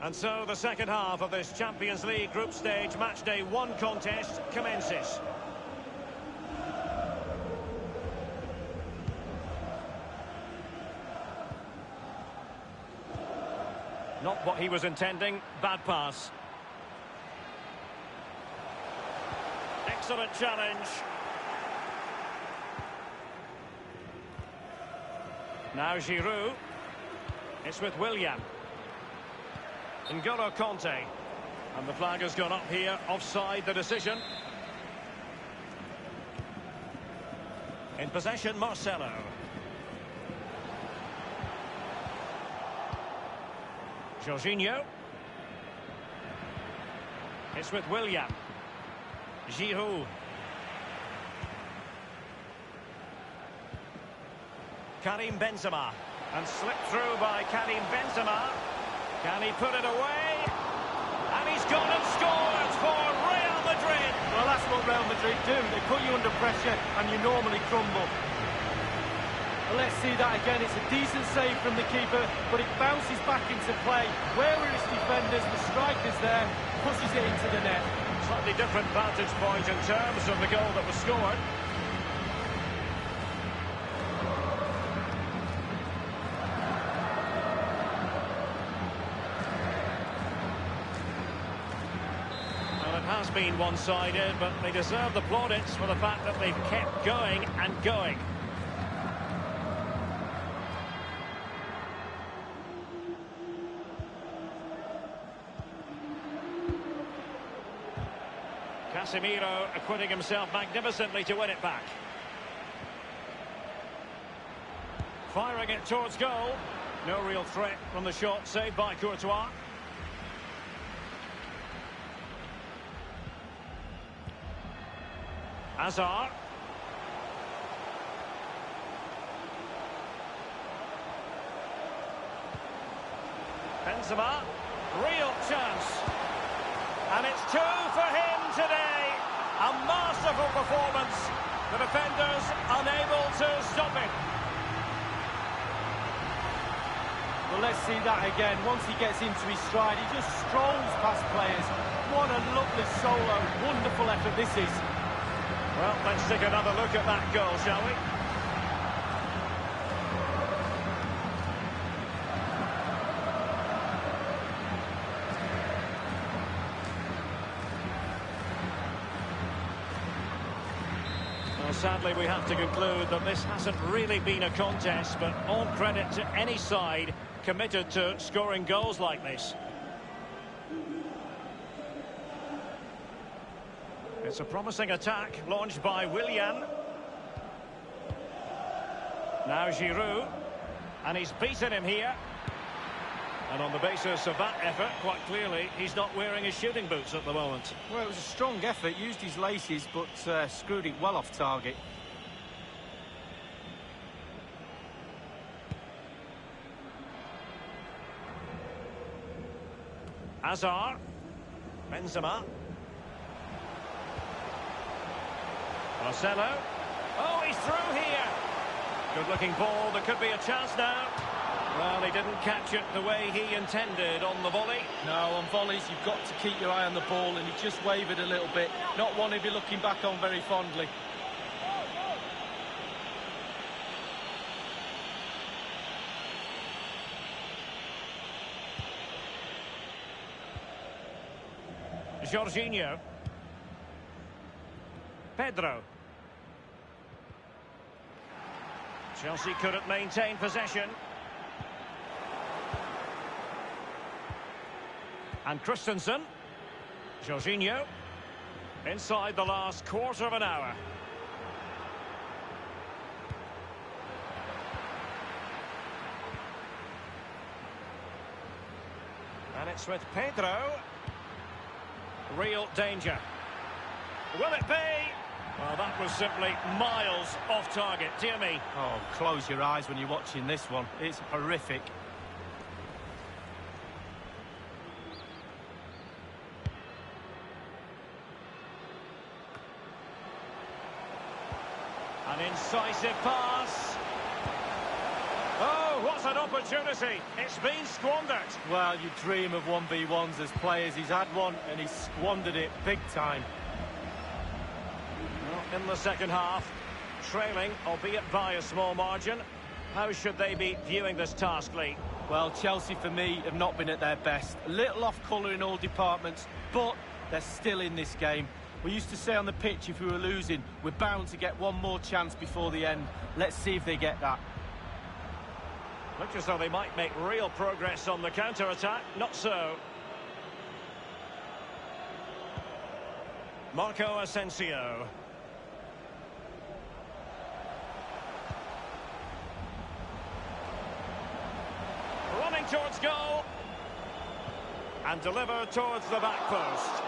And so the second half of this Champions League group stage matchday 1 contest commences. Not what he was intending. Bad pass. Excellent challenge. Now Giroud. It's with William. N'Golo Conte. And the flag has gone up here. Offside the decision. In possession, Marcelo. Jorginho. It's with William. Giroud. Karim Benzema. And slipped through by Karim Benzema. Can he put it away? And he's gone and scored for Real Madrid. Well, that's what Real Madrid do. They put you under pressure and you normally crumble. Well, let's see that again. It's a decent save from the keeper, but it bounces back into play. Where are his defenders? The striker's there, pushes it into the net. Slightly different vantage point in terms of the goal that was scored. has been one-sided, but they deserve the plaudits for the fact that they've kept going and going. Casemiro acquitting himself magnificently to win it back. Firing it towards goal. No real threat from the shot, saved by Courtois. Hazard. Benzema. Real chance. And it's 2 for him today. A masterful performance. The defenders unable to stop it. Well, let's see that again. Once he gets into his stride, he just strolls past players. What a lovely solo. Wonderful effort this is. Well, let's take another look at that goal, shall we? Well, sadly, we have to conclude that this hasn't really been a contest, but all credit to any side committed to scoring goals like this. It's a promising attack launched by Willian. Now Giroud. And he's beaten him here. And on the basis of that effort, quite clearly, he's not wearing his shooting boots at the moment. Well, it was a strong effort, used his laces, but screwed it well off target. Hazard. Benzema. Marcelo. Oh, he's through here. Good-looking ball. There could be a chance now. Well, he didn't catch it the way he intended on the volley. No, on volleys, you've got to keep your eye on the ball, and he just wavered a little bit. Not one he'd be looking back on very fondly. Jorginho. Pedro. Chelsea couldn't maintain possession. And Christensen. Jorginho. Inside the last quarter of an hour. And it's with Pedro. Real danger. Will it be? Well, that was simply miles off target. Dear me. Oh, close your eyes when you're watching this one. It's horrific. An incisive pass. Oh, what an opportunity. It's been squandered. Well, you dream of 1v1s as players. He's had one and he's squandered it big time. Well, in the second half, trailing, albeit by a small margin. How should they be viewing this task, Lee? Well, Chelsea, for me, have not been at their best. A little off-colour in all departments, but they're still in this game. We used to say on the pitch, if we were losing, we're bound to get one more chance before the end. Let's see if they get that. Looks as though they might make real progress on the counter-attack. Not so. Marco Asensio. Running towards goal. And delivered towards the back post.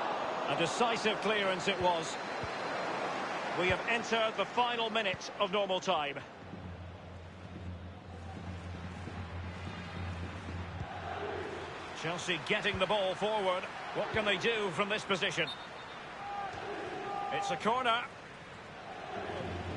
A decisive clearance it was. We have entered the final minute of normal time. Chelsea getting the ball forward. What can they do from this position? It's a corner.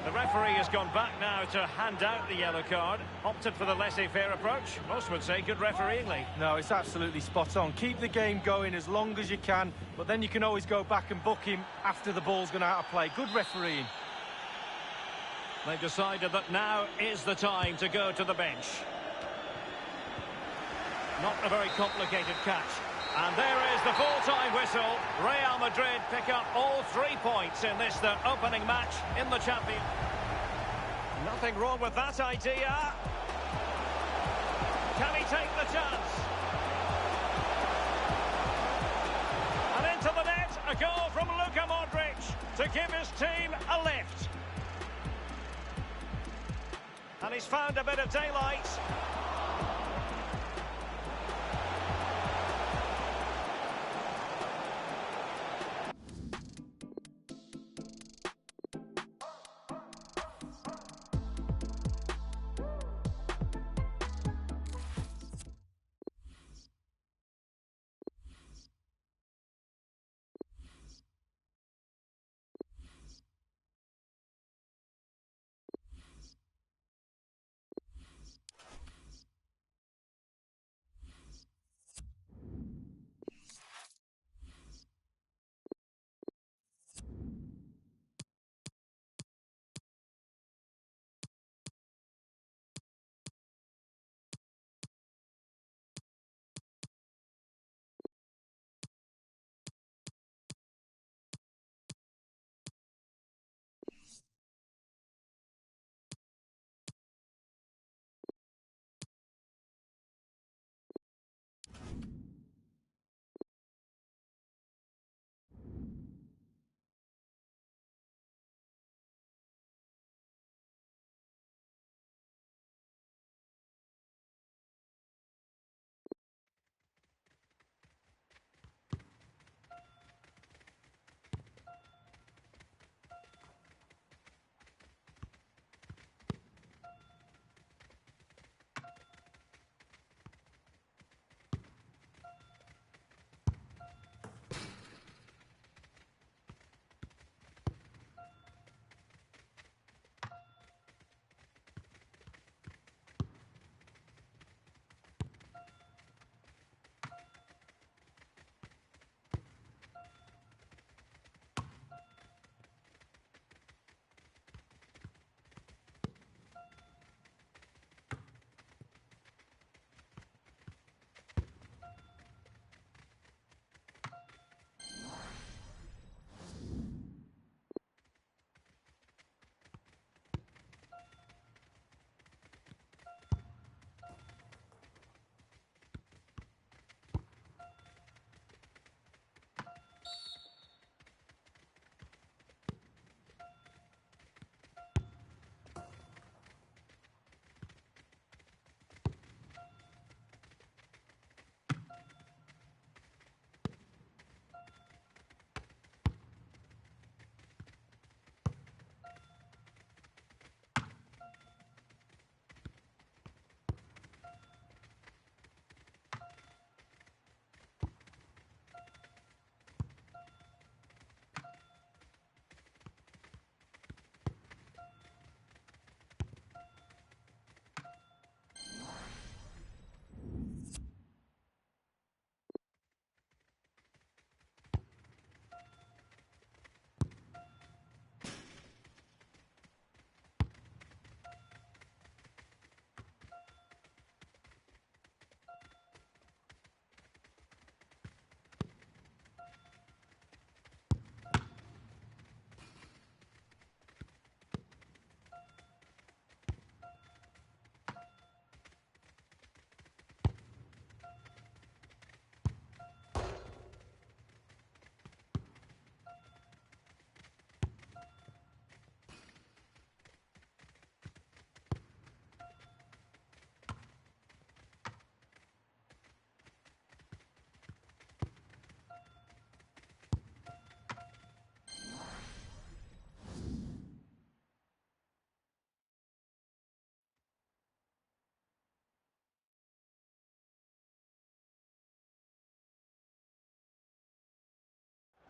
The referee has gone back now to hand out the yellow card. Opted for the laissez-faire approach. Most would say good refereeing, Lee. No, it's absolutely spot on. Keep the game going as long as you can, but then you can always go back and book him after the ball's gone out of play. Good refereeing. They've decided that now is the time to go to the bench. Not a very complicated catch. And there is the full-time whistle. Real Madrid pick up all 3 points in this, their opening match in the Champions. Nothing wrong with that idea. Can he take the chance? And into the net, a goal from Luka Modric to give his team a lift. And he's found a bit of daylight.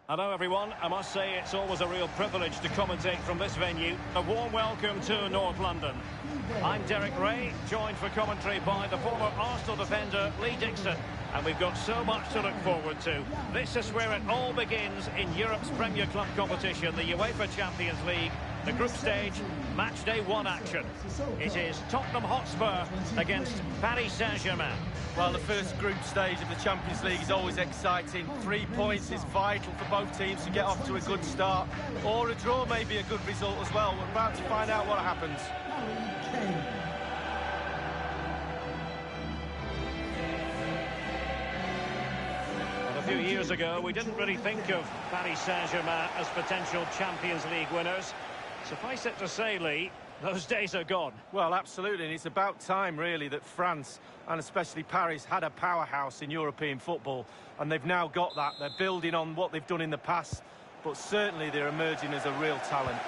Hello everyone, I must say it's always a real privilege to commentate from this venue. A warm welcome to North London. I'm Derek Ray, joined for commentary by the former Arsenal defender Lee Dixon. And we've got so much to look forward to. This is where it all begins in Europe's Premier Club competition, the UEFA Champions League. The group stage, match day 1 action. It is Tottenham Hotspur against Paris Saint-Germain. Well, the first group stage of the Champions League is always exciting. 3 points is vital for both teams to get off to a good start. Or a draw may be a good result as well. We're about to find out what happens. Well, a few years ago, we didn't really think of Paris Saint-Germain as potential Champions League winners. Suffice it to say, Lee, those days are gone. Well, absolutely, and it's about time, really, that France, and especially Paris, had a powerhouse in European football, and they've now got that. They're building on what they've done in the past, but certainly they're emerging as a real talent.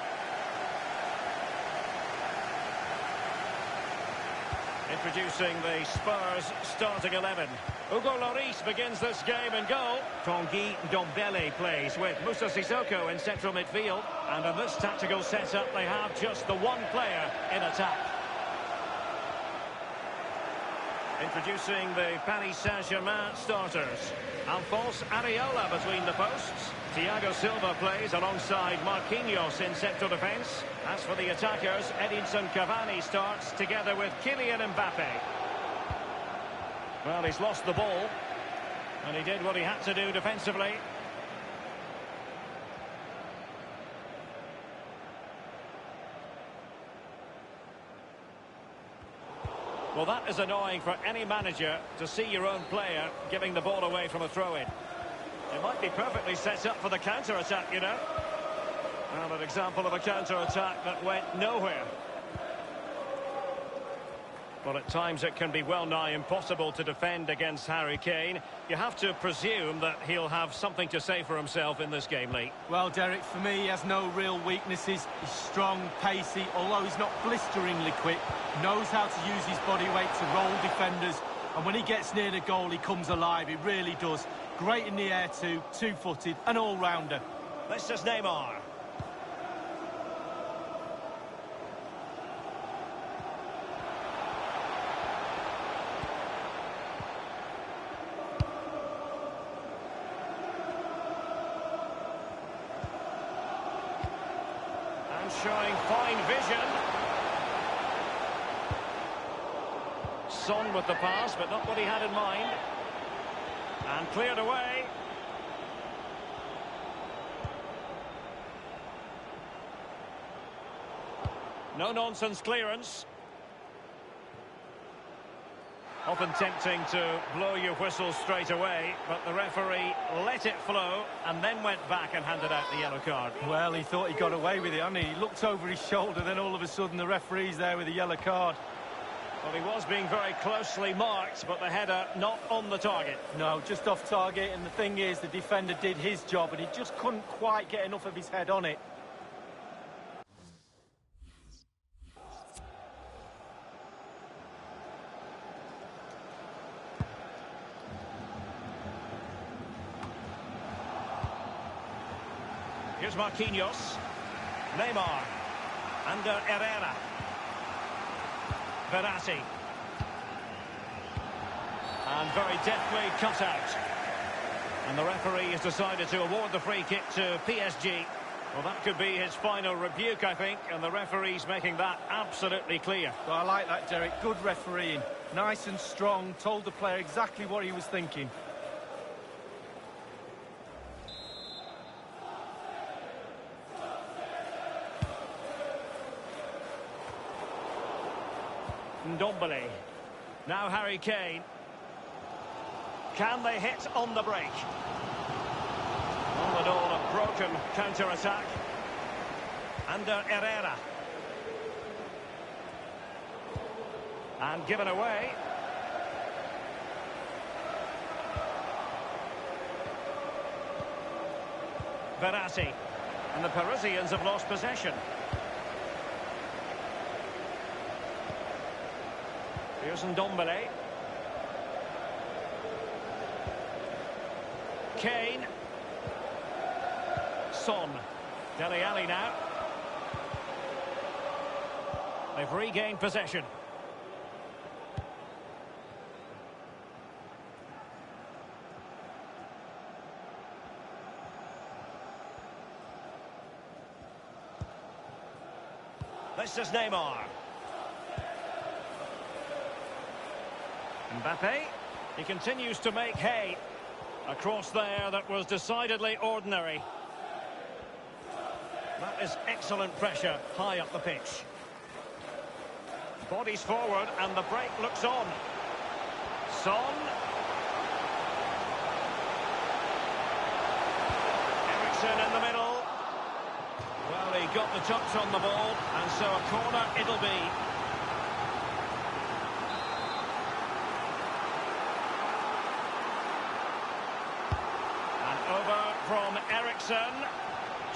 Introducing the Spurs starting 11. Hugo Lloris begins this game in goal. Tanguy Ndombele plays with Moussa Sissoko in central midfield. And in this tactical setup, they have just the one player in attack. Introducing the Paris Saint-Germain starters. Alphonse Areola between the posts. Thiago Silva plays alongside Marquinhos in central defence. As for the attackers, Edinson Cavani starts together with Kylian Mbappe. Well, he's lost the ball, and he did what he had to do defensively. Well, that is annoying for any manager to see your own player giving the ball away from a throw-in. It might be perfectly set up for the counter-attack, you know. Well, an example of a counter-attack that went nowhere. But at times it can be well-nigh impossible to defend against Harry Kane. You have to presume that he'll have something to say for himself in this game, Lee. Well, Derek, for me, he has no real weaknesses. He's strong, pacey, although he's not blisteringly quick. Knows how to use his body weight to roll defenders. And when he gets near the goal, he comes alive. He really does. Great in the air too, two-footed, an all-rounder. This is Neymar. And showing fine vision. Son with the pass, but not what he had in mind. And cleared away. No-nonsense clearance. Often tempting to blow your whistle straight away, but the referee let it flow and then went back and handed out the yellow card. Well, he thought he got away with it, hadn't he? He looked over his shoulder, then all of a sudden the referee's there with a yellow card. Well, he was being very closely marked, but the header not on the target. No, just off target, and the thing is, the defender did his job, and he just couldn't quite get enough of his head on it. Here's Marquinhos. Neymar. Under Herrera. Verratti. And very deftly cut out. And the referee has decided to award the free kick to PSG. Well, that could be his final rebuke, I think, and the referee's making that absolutely clear. Well, I like that, Derek. Good refereeing. Nice and strong, told the player exactly what he was thinking. Ndombele. Now Harry Kane. Can they hit on the break? All in all, a broken counter-attack. Under Herrera. And given away. Verratti. And the Parisians have lost possession. Here's Ndombele. Kane. Son. Dele Alli now. They've regained possession. This is Neymar. Mbappe. He continues to make hay. A cross there that was decidedly ordinary. That is excellent pressure high up the pitch. Bodies forward and the break looks on. Son. Eriksen in the middle. Well, he got the touch on the ball, and so a corner it'll be. And over from Eriksen.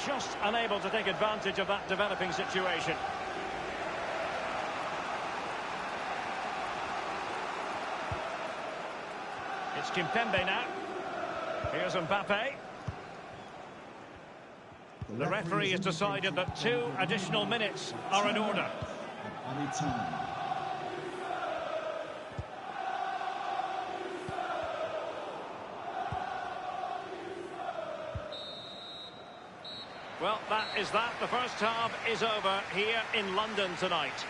Just unable to take advantage of that developing situation. It's Kimpembe now. Here's Mbappe. The referee has decided that 2 additional minutes are in order. Well, that is that. The first half is over here in London tonight.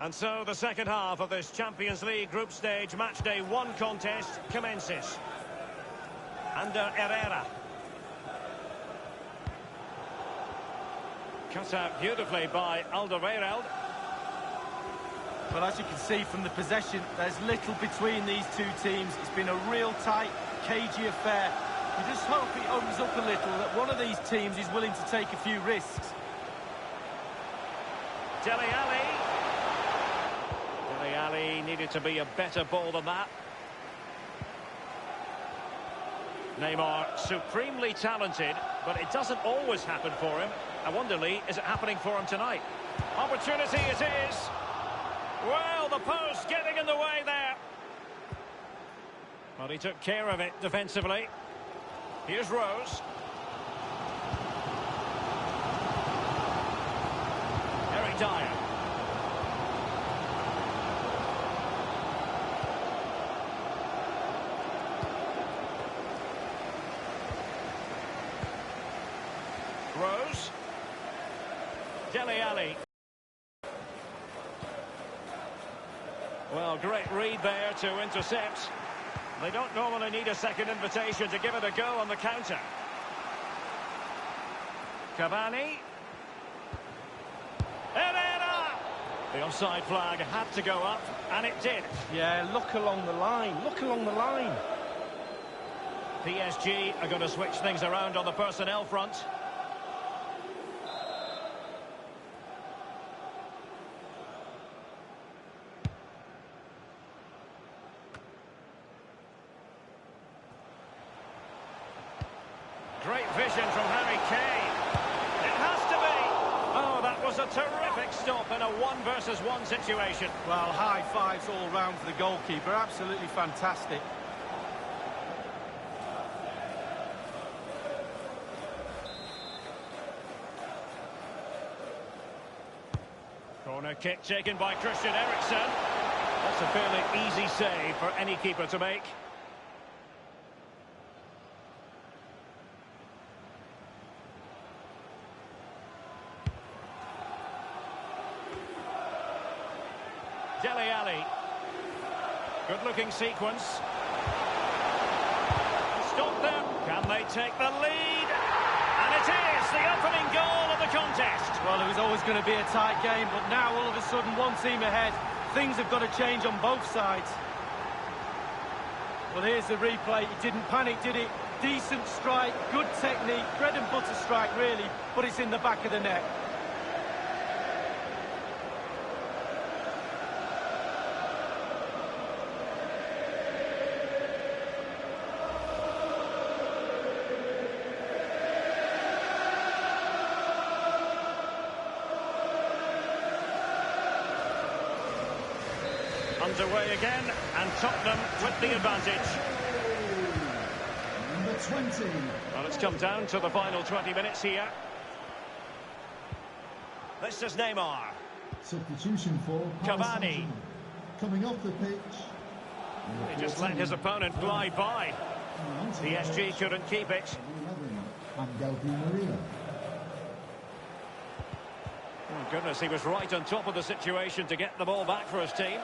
And so the second half of this Champions League group stage matchday 1 contest commences. Under Herrera. Cut out beautifully by Alderweireld. Well, as you can see from the possession, there's little between these two teams. It's been a real tight, cagey affair. You just hope it opens up a little, that one of these teams is willing to take a few risks. Dele Alli. Dele Alli needed to be a better ball than that. Neymar, supremely talented, but it doesn't always happen for him. I wonder, Lee, is it happening for him tonight? Opportunity it is. Well, the post getting in the way there. Well, he took care of it defensively. Here's Rose. Eric Dyer. Rose. Dele Alli. Well, great read there to intercept. They don't normally need a second invitation to give it a go on the counter. Cavani. Herrera! The offside flag had to go up, and it did. Yeah, look along the line. Look along the line. PSG are going to switch things around on the personnel front. Great vision from Harry Kane. It has to be. Oh, that was a terrific stop in a 1-versus-1 situation. Well, high fives all round for the goalkeeper. Absolutely fantastic. Corner kick taken by Christian Eriksen. That's a fairly easy save for any keeper to make. Dele Alli. Good-looking sequence. Stop them. Can they take the lead? And it is! It's the opening goal of the contest. Well, it was always going to be a tight game, but now all of a sudden one team ahead. Things have got to change on both sides. Well, here's the replay. He didn't panic, did he? Decent strike, good technique, bread and butter strike, really, but it's in the back of the net. Underway again, and Tottenham with the advantage. Number 20. Well, it's come down to the final 20 minutes here. This is Neymar. Substitution for Cavani. Coming off the pitch. He just let his opponent glide by. PSG couldn't keep it. Oh, goodness, he was right on top of the situation to get the ball back for his team.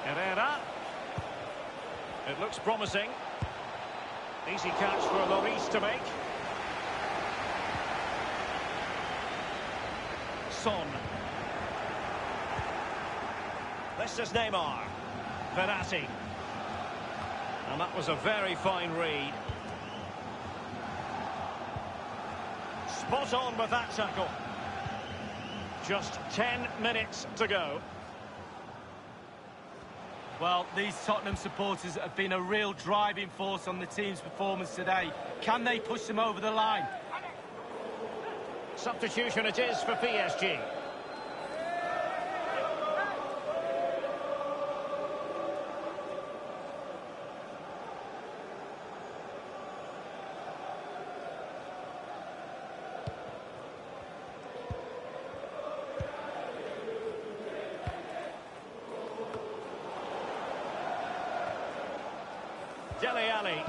Herrera. It looks promising. Easy catch for Lloris to make. Son. This is Neymar. Verratti. And that was a very fine read. Spot on with that tackle. Just 10 minutes to go. Well, these Tottenham supporters have been a real driving force on the team's performance today. Can they push them over the line? Substitution it is for PSG. Dele Alli.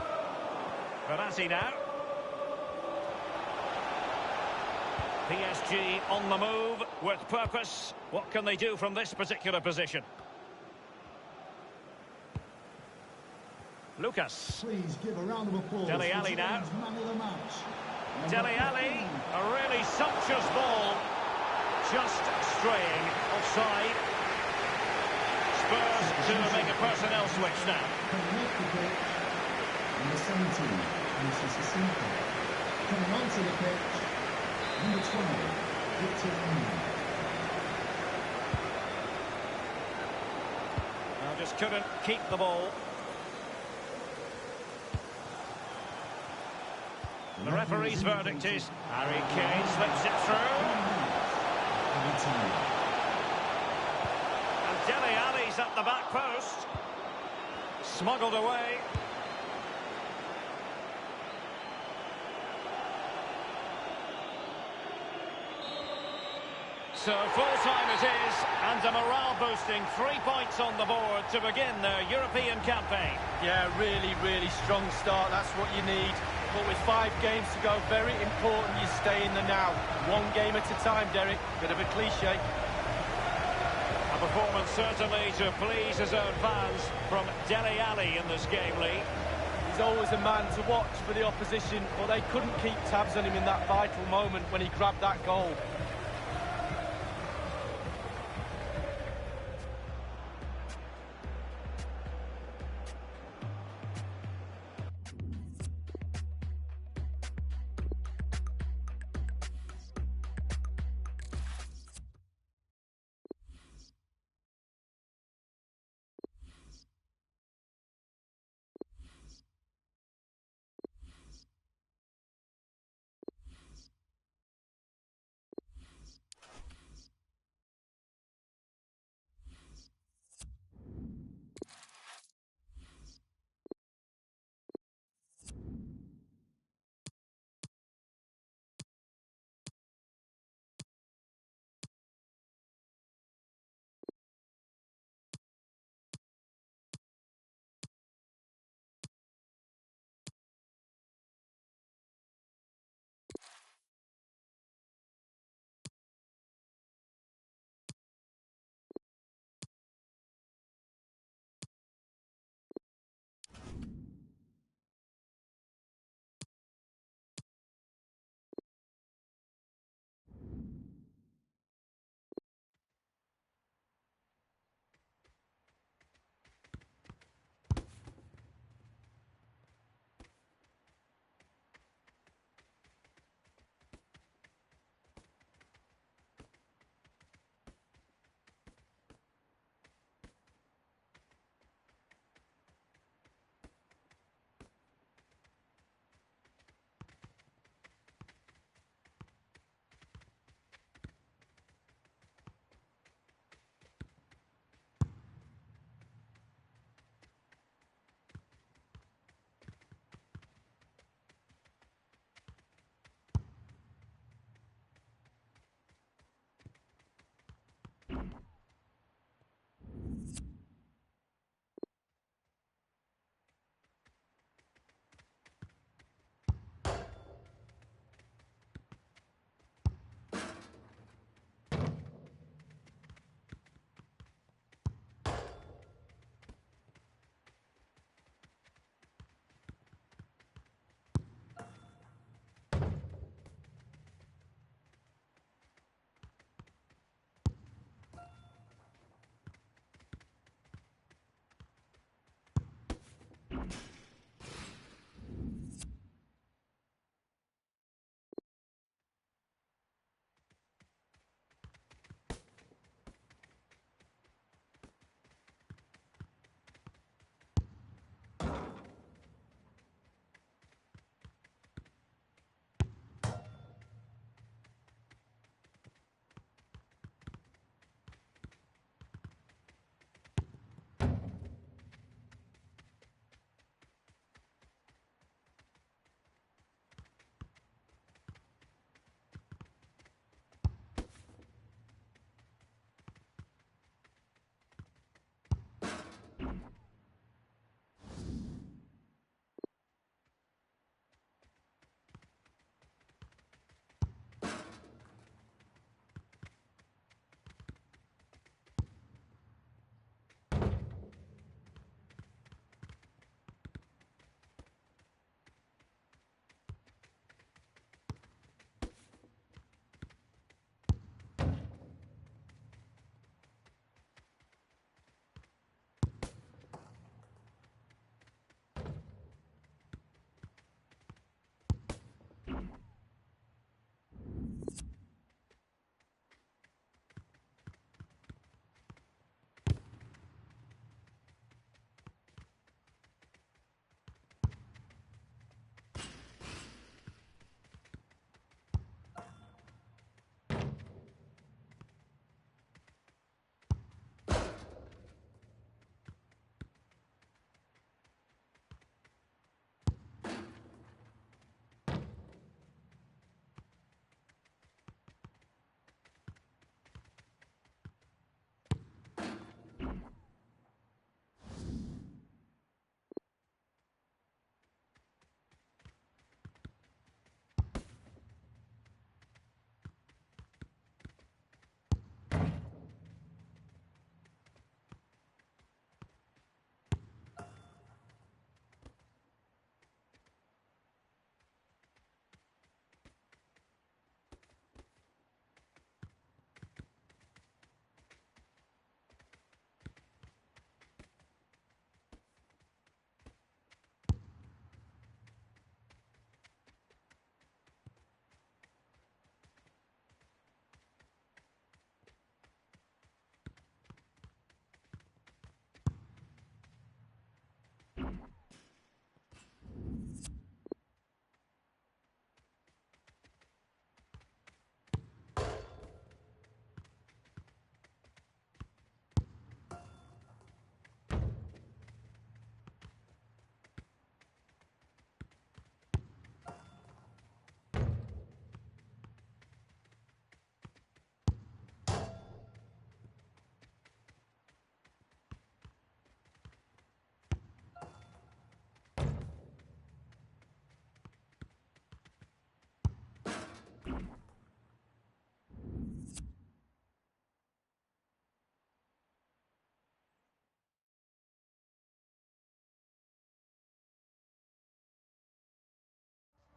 Verratti now. PSG on the move with purpose. What can they do from this particular position? Lucas. Please give a round of applause. Dele Alli now. Man of the match. Dele Alli. A really sumptuous ball. Just straying offside. Spurs to make a personnel switch now. Coming off the pitch. Number 17, Mr. Sissoko. Coming onto the pitch, number 12, Victor Osimhen. Well, just couldn't keep the ball. The referee's verdict is Harry Kane slips it through. And Dele Alli's at the back post. Smuggled away. So full-time it is, and a morale-boosting 3 points on the board to begin their European campaign. Yeah, really, really strong start. That's what you need. But with 5 games to go, very important you stay in the now. One game at a time, Derek. Bit of a cliche. A performance certainly to please his own fans from Dele Alli in this game, Lee. He's always a man to watch for the opposition, but they couldn't keep tabs on him in that vital moment when he grabbed that goal.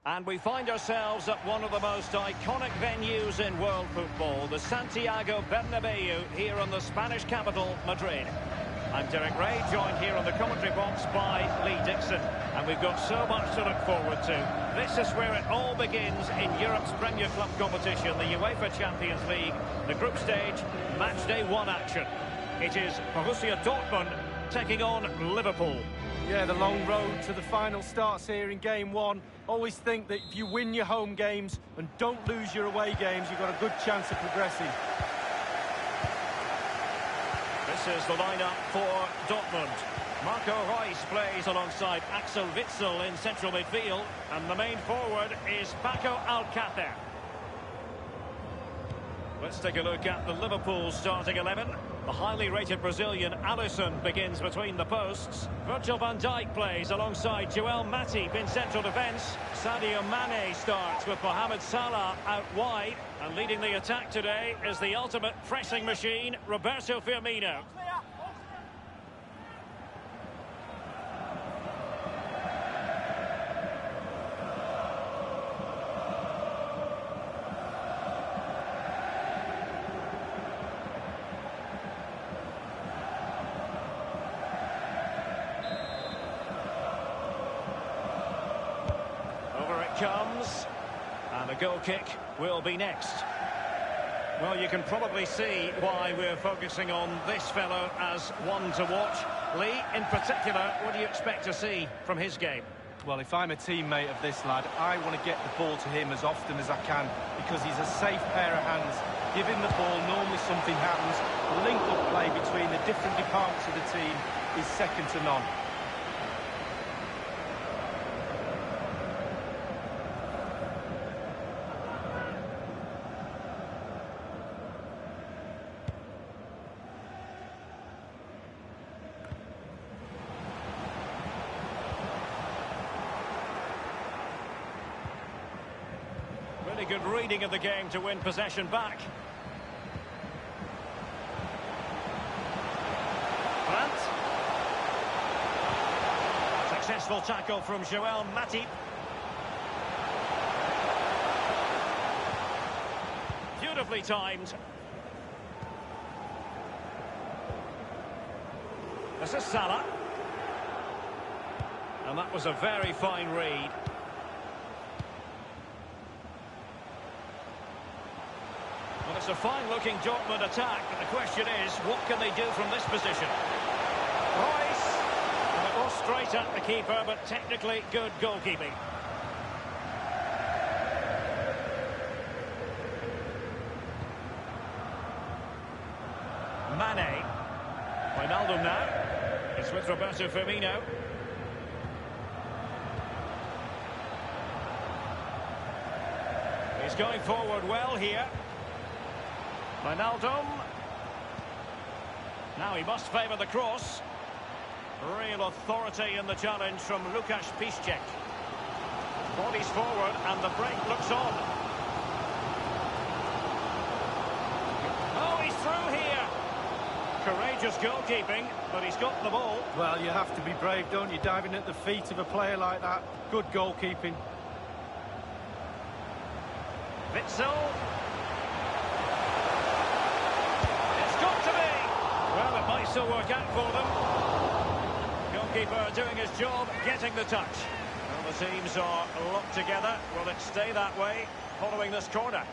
And we find ourselves at one of the most iconic venues in world football, the Santiago Bernabeu, here in the Spanish capital, Madrid. I'm Derek Ray, joined here on the commentary box by Lee Dixon. And we've got so much to look forward to. This is where it all begins in Europe's Premier Club competition, the UEFA Champions League, the group stage, match day 1 action. It is Borussia Dortmund taking on Liverpool. Yeah, the long road to the final starts here in game 1. Always think that if you win your home games and don't lose your away games, you've got a good chance of progressing. This is the lineup for Dortmund. Marco Reus plays alongside Axel Witsel in central midfield, and the main forward is Paco Alcácer. Let's take a look at the Liverpool starting 11. The highly rated Brazilian Alisson begins between the posts. Virgil van Dijk plays alongside Joel Matip in central defence. Sadio Mane starts with Mohamed Salah out wide. And leading the attack today is the ultimate pressing machine, Roberto Firmino. Comes, and the goal kick will be next. Well, you can probably see why we're focusing on this fellow as one to watch. Lee, in particular, what do you expect to see from his game? Well, if I'm a teammate of this lad, I want to get the ball to him as often as I can because he's a safe pair of hands. Give him the ball, normally something happens. The link-up play between the different departments of the team is second to none. Really good reading of the game to win possession back. Brandt. Successful tackle from Joel Matip. Beautifully timed. This is Salah. And that was a very fine read. Well, it's a fine-looking Dortmund attack, but the question is, what can they do from this position? Reus, and it was straight at the keeper, but technically good goalkeeping. Mane. Wijnaldum now. It's with Roberto Firmino. He's going forward well here. Wijnaldum. Now he must favour the cross. Real authority in the challenge from Łukasz Piszczek. Bodies forward and the break looks on. Oh, he's through here. Courageous goalkeeping, but he's got the ball. Well, you have to be brave, don't you? Diving at the feet of a player like that. Good goalkeeping. Witsel. Well, it might still work out for them. Goalkeeper doing his job, getting the touch. Well, the teams are locked together. Will it stay that way following this corner?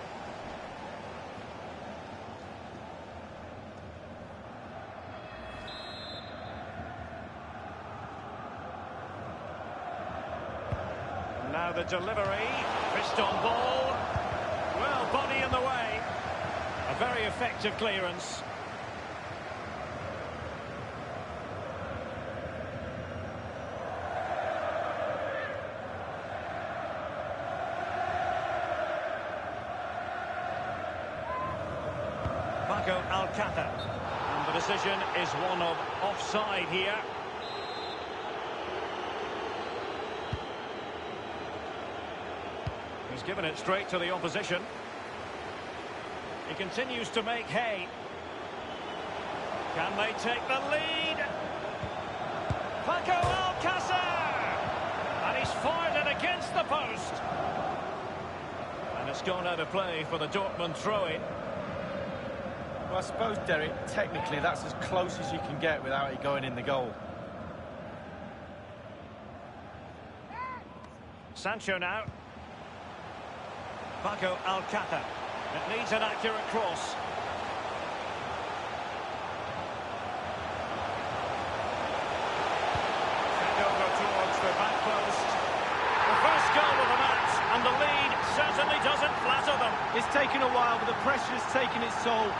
Now the delivery. Fist on ball. Well, body in the way. A very effective clearance. Paco Alcácer. And the decision is one of offside here. He's given it straight to the opposition. He continues to make hay. Can they take the lead? Paco Alcácer! And he fired it against the post. And it's gone out of play for the Dortmund throw-in. Well, I suppose, Derek, technically that's as close as you can get without it going in the goal. Sancho now. Paco Alcata. It needs an accurate cross. Feed over towards the back post. The first goal of the match, and the lead certainly doesn't flatter them. It's taken a while, but the pressure has taken its toll.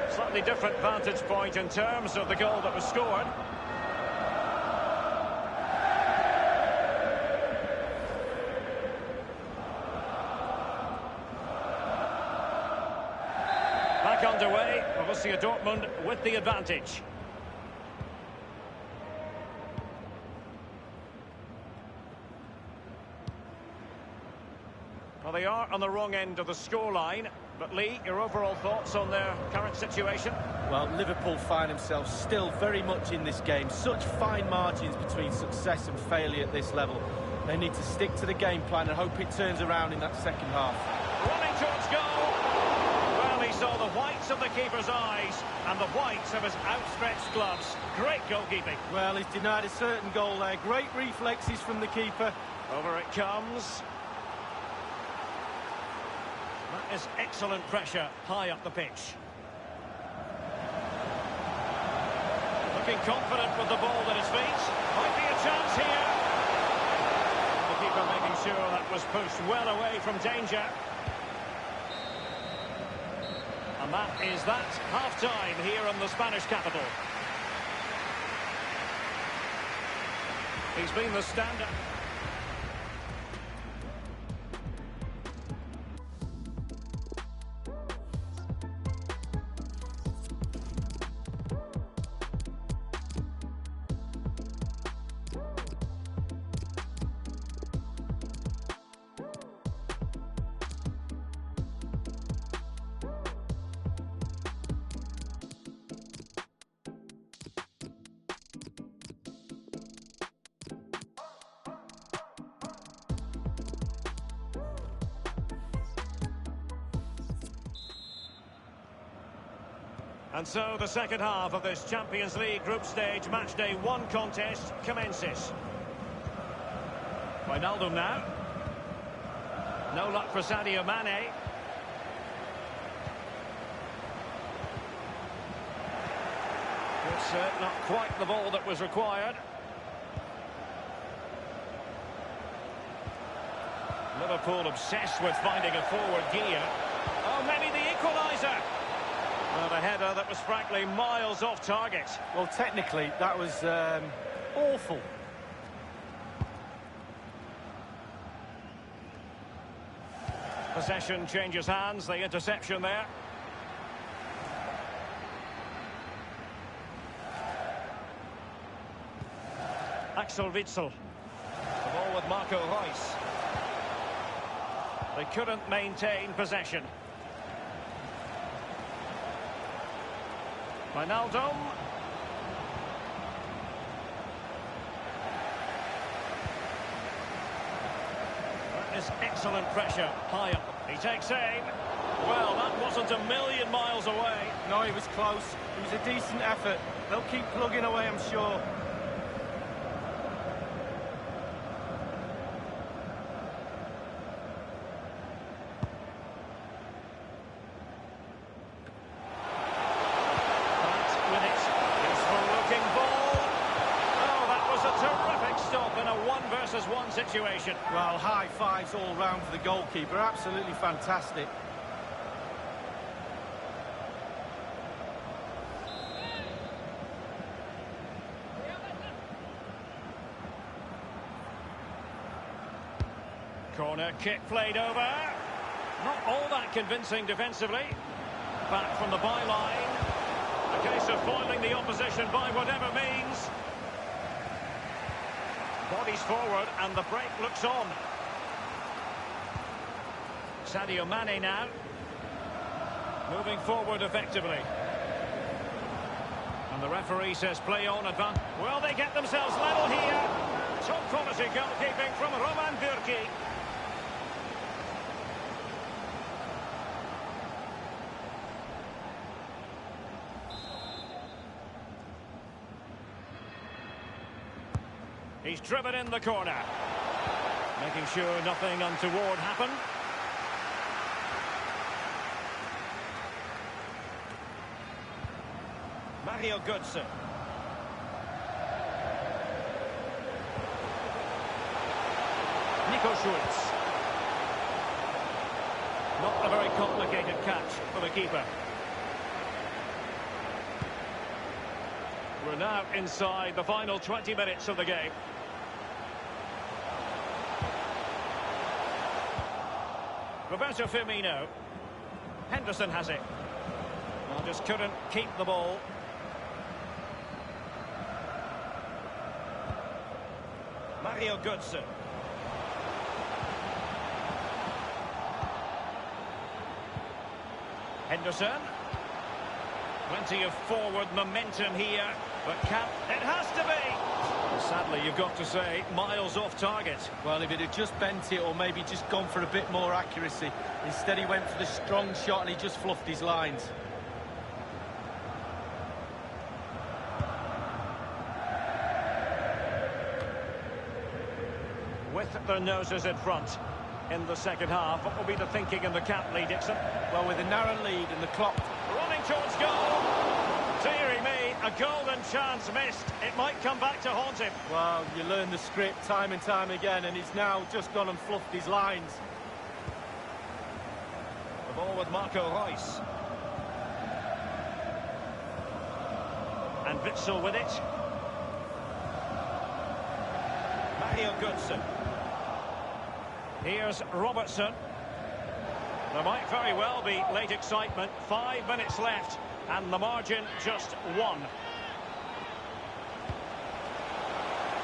Slightly different vantage point in terms of the goal that was scored. Back underway, Borussia Dortmund with the advantage. Well, they are on the wrong end of the scoreline. But Lee, your overall thoughts on their current situation? Well, Liverpool find themselves still very much in this game. Such fine margins between success and failure at this level. They need to stick to the game plan and hope it turns around in that second half. Running towards goal. Well, he saw the whites of the keeper's eyes and the whites of his outstretched gloves. Great goalkeeping. Well, he's denied a certain goal there. Great reflexes from the keeper. Over it comes. That is excellent pressure high up the pitch. Looking confident with the ball at his feet. Might be a chance here. The keeper making sure that was pushed well away from danger. And that is that. Half-time here in the Spanish capital. He's been the standard. And so the second half of this Champions League group stage matchday 1 contest commences. Wijnaldum now. No luck for Sadio Mane. It's not quite the ball that was required. Liverpool obsessed with finding a forward gear. Oh, maybe the equaliser. Well, the header that was frankly miles off target. Well, technically, that was awful. Possession changes hands, the interception there. Axel Witsel. The ball with Marco Reus. They couldn't maintain possession. Wijnaldum. That is excellent pressure, high up. He takes aim. Well, that wasn't a million miles away. No, he was close. It was a decent effort. They'll keep plugging away, I'm sure. One situation. Well, high fives all round for the goalkeeper. Absolutely fantastic. Corner kick played over. Not all that convincing defensively. Back from the byline. A case of foiling the opposition by whatever means. Bodies forward and the break looks on. Sadio Mane now. Moving forward effectively. And the referee says play on advance. Well, they get themselves level here. Top quality goalkeeping from Roman Bürki. He's driven in the corner. Making sure nothing untoward happened. Mario Götze. Nico Schultz. Not a very complicated catch for the keeper. We're now inside the final 20 minutes of the game. Roberto Firmino. Henderson has it. Well, just couldn't keep the ball. Mario Götze. Henderson. Plenty of forward momentum here, but it has to be. Sadly, you've got to say, miles off target. Well, if it had just bent it or maybe just gone for a bit more accuracy. Instead, he went for the strong shot and he just fluffed his lines. With their noses in front in the second half, what will be the thinking in the camp, Lee Dixon? Well, with a narrow lead and the clock running towards goal. Deary me, a golden chance missed. It might come back to haunt him. Well, you learn the script time and time again, and he's now just gone and fluffed his lines. The ball with Marco Reus. And Witsel with it. Mario Götze. Here's Robertson. There might very well be late excitement. 5 minutes left, and the margin just 1.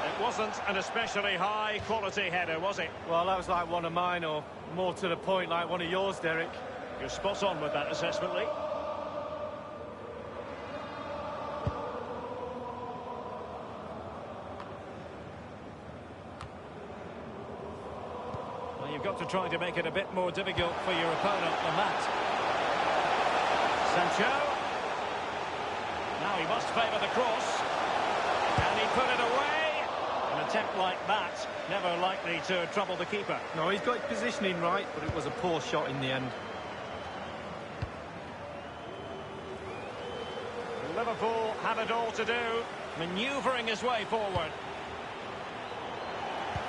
It wasn't an especially high-quality header, was it? Well, that was like one of mine, or more to the point, like one of yours, Derek. You're spot on with that assessment, Lee. You've got to try to make it a bit more difficult for your opponent than that. Sancho. Now he must favour the cross. Can he put it away? An attempt like that, never likely to trouble the keeper. No, he's got his positioning right, but it was a poor shot in the end. Liverpool have it all to do, manoeuvring his way forward.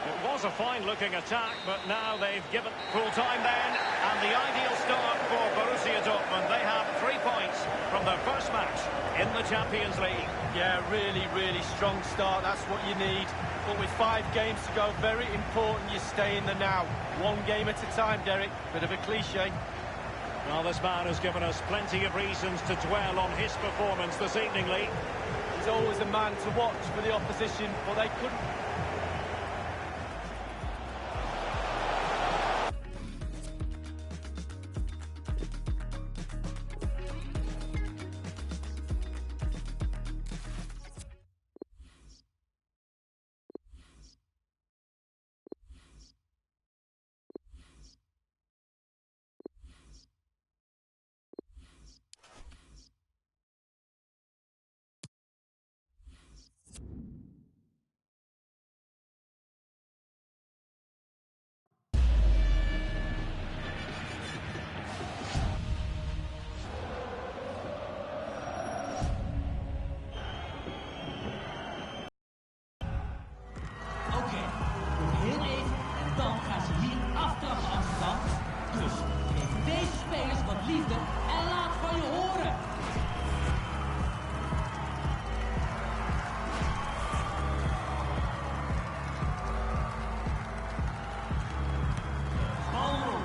It was a fine-looking attack, but now they've given full time then, and the ideal start for Borussia Dortmund. They have 3 points from their first match in the Champions League. Yeah, really, really strong start. That's what you need. But with 5 games to go, very important you stay in the now. 1 game at a time, Derek. Bit of a cliche. Well, this man has given us plenty of reasons to dwell on his performance this evening, Lee. He's always a man to watch for the opposition, but they couldn't. liefde en laat van je horen. Bal rond.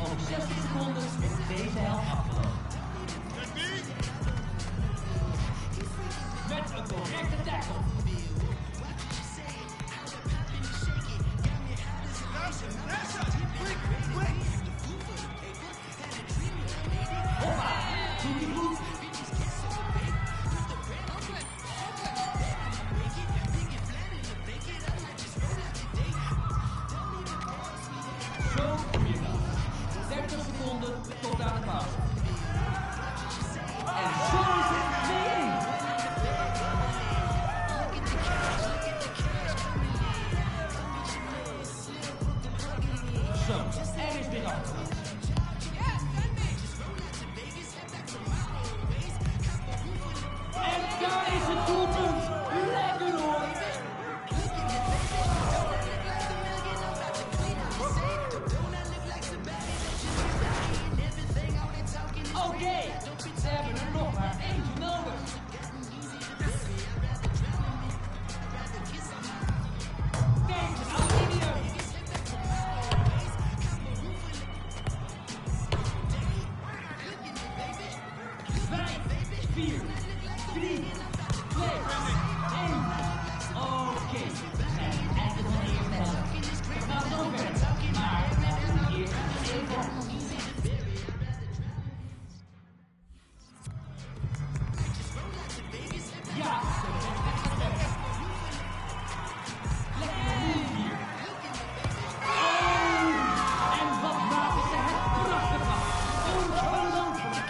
Nog 16 seconden om deze helft afgelopen. Met een correcte tackle. Hoppa, doet hij goed. Zo doe je dat. 30 seconden tot aan de pauze. En zo is het 2-1. Zo, er is weer achter. En daar is het doelpunt. Lekker hoor. Oké, ze hebben er nog maar eentje nodig. Kijk, aluminium. 5, 4, 3, 2, 1. Oké, we zijn aan het einde van de eerste helft. We gaan zo verder, maar laten we eerst even... Ja, lekker move hier. Oh, en wat maken ze het prachtig af. Ongelooflijk.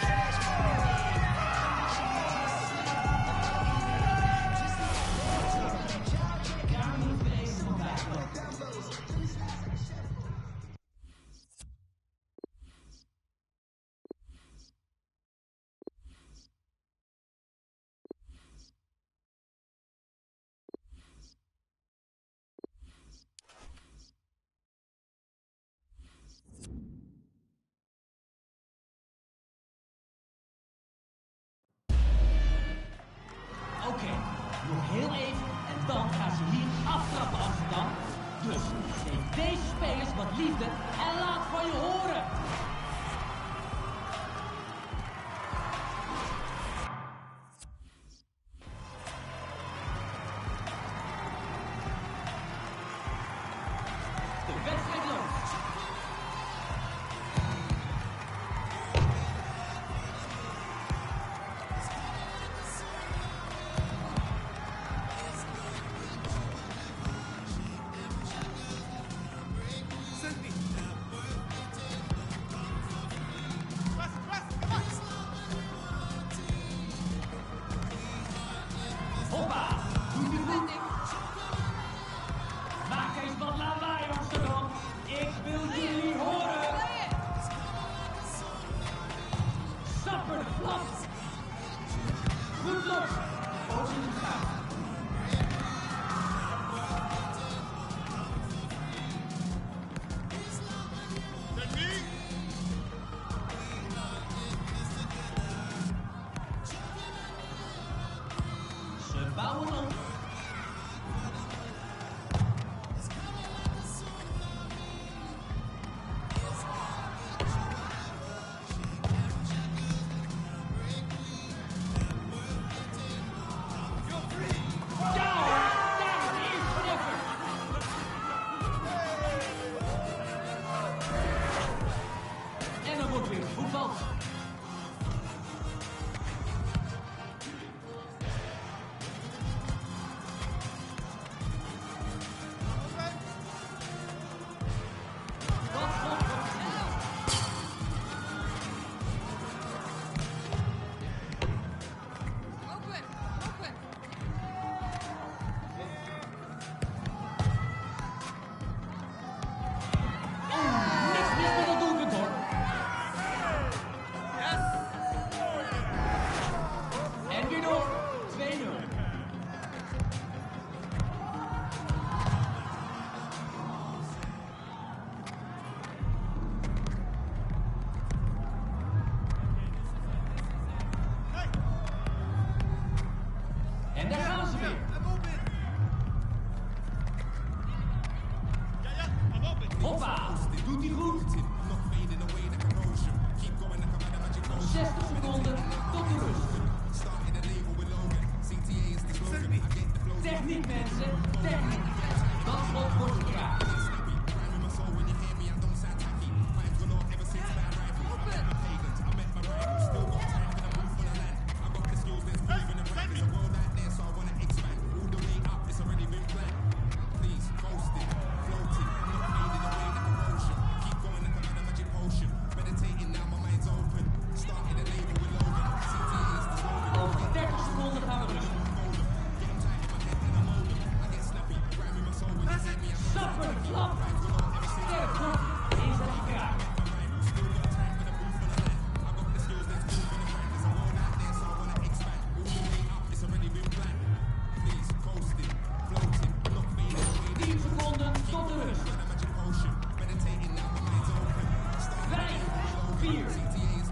4,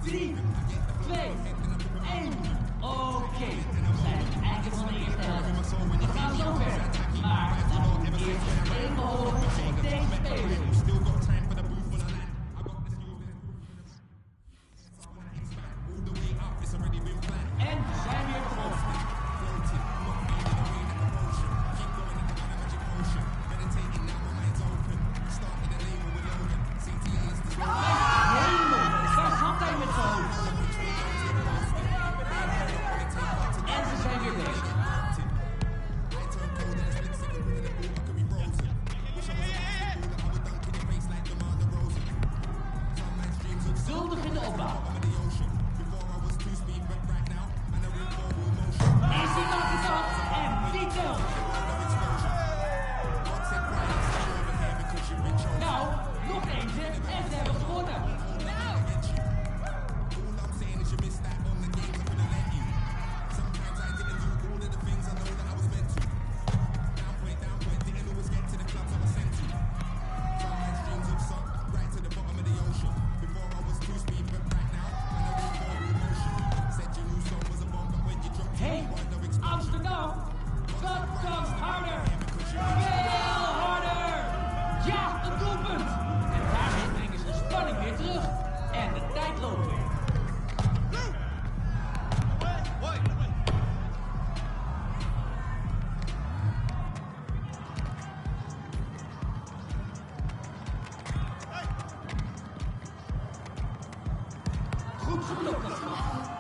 3, 2, 1. Oké, we zijn aan het einde van de eerste helft. We gaan zo verder. Maar laten we eerst even horen wat deze spelen. En we zijn weer begonnen. Hemel, waar zat hij met zijn hoofd? En ze zijn weer bezig. Geduldig in de opbouw. Is hij nog de kant? En die telt. Nou, nog eentje en ze hebben gewonnen. Hey, Amsterdam, dat kan harder. Veel harder. Ja, een doelpunt. En daarmee brengen ze de spanning weer terug. En de tijd loopt weer. Goed geblokt.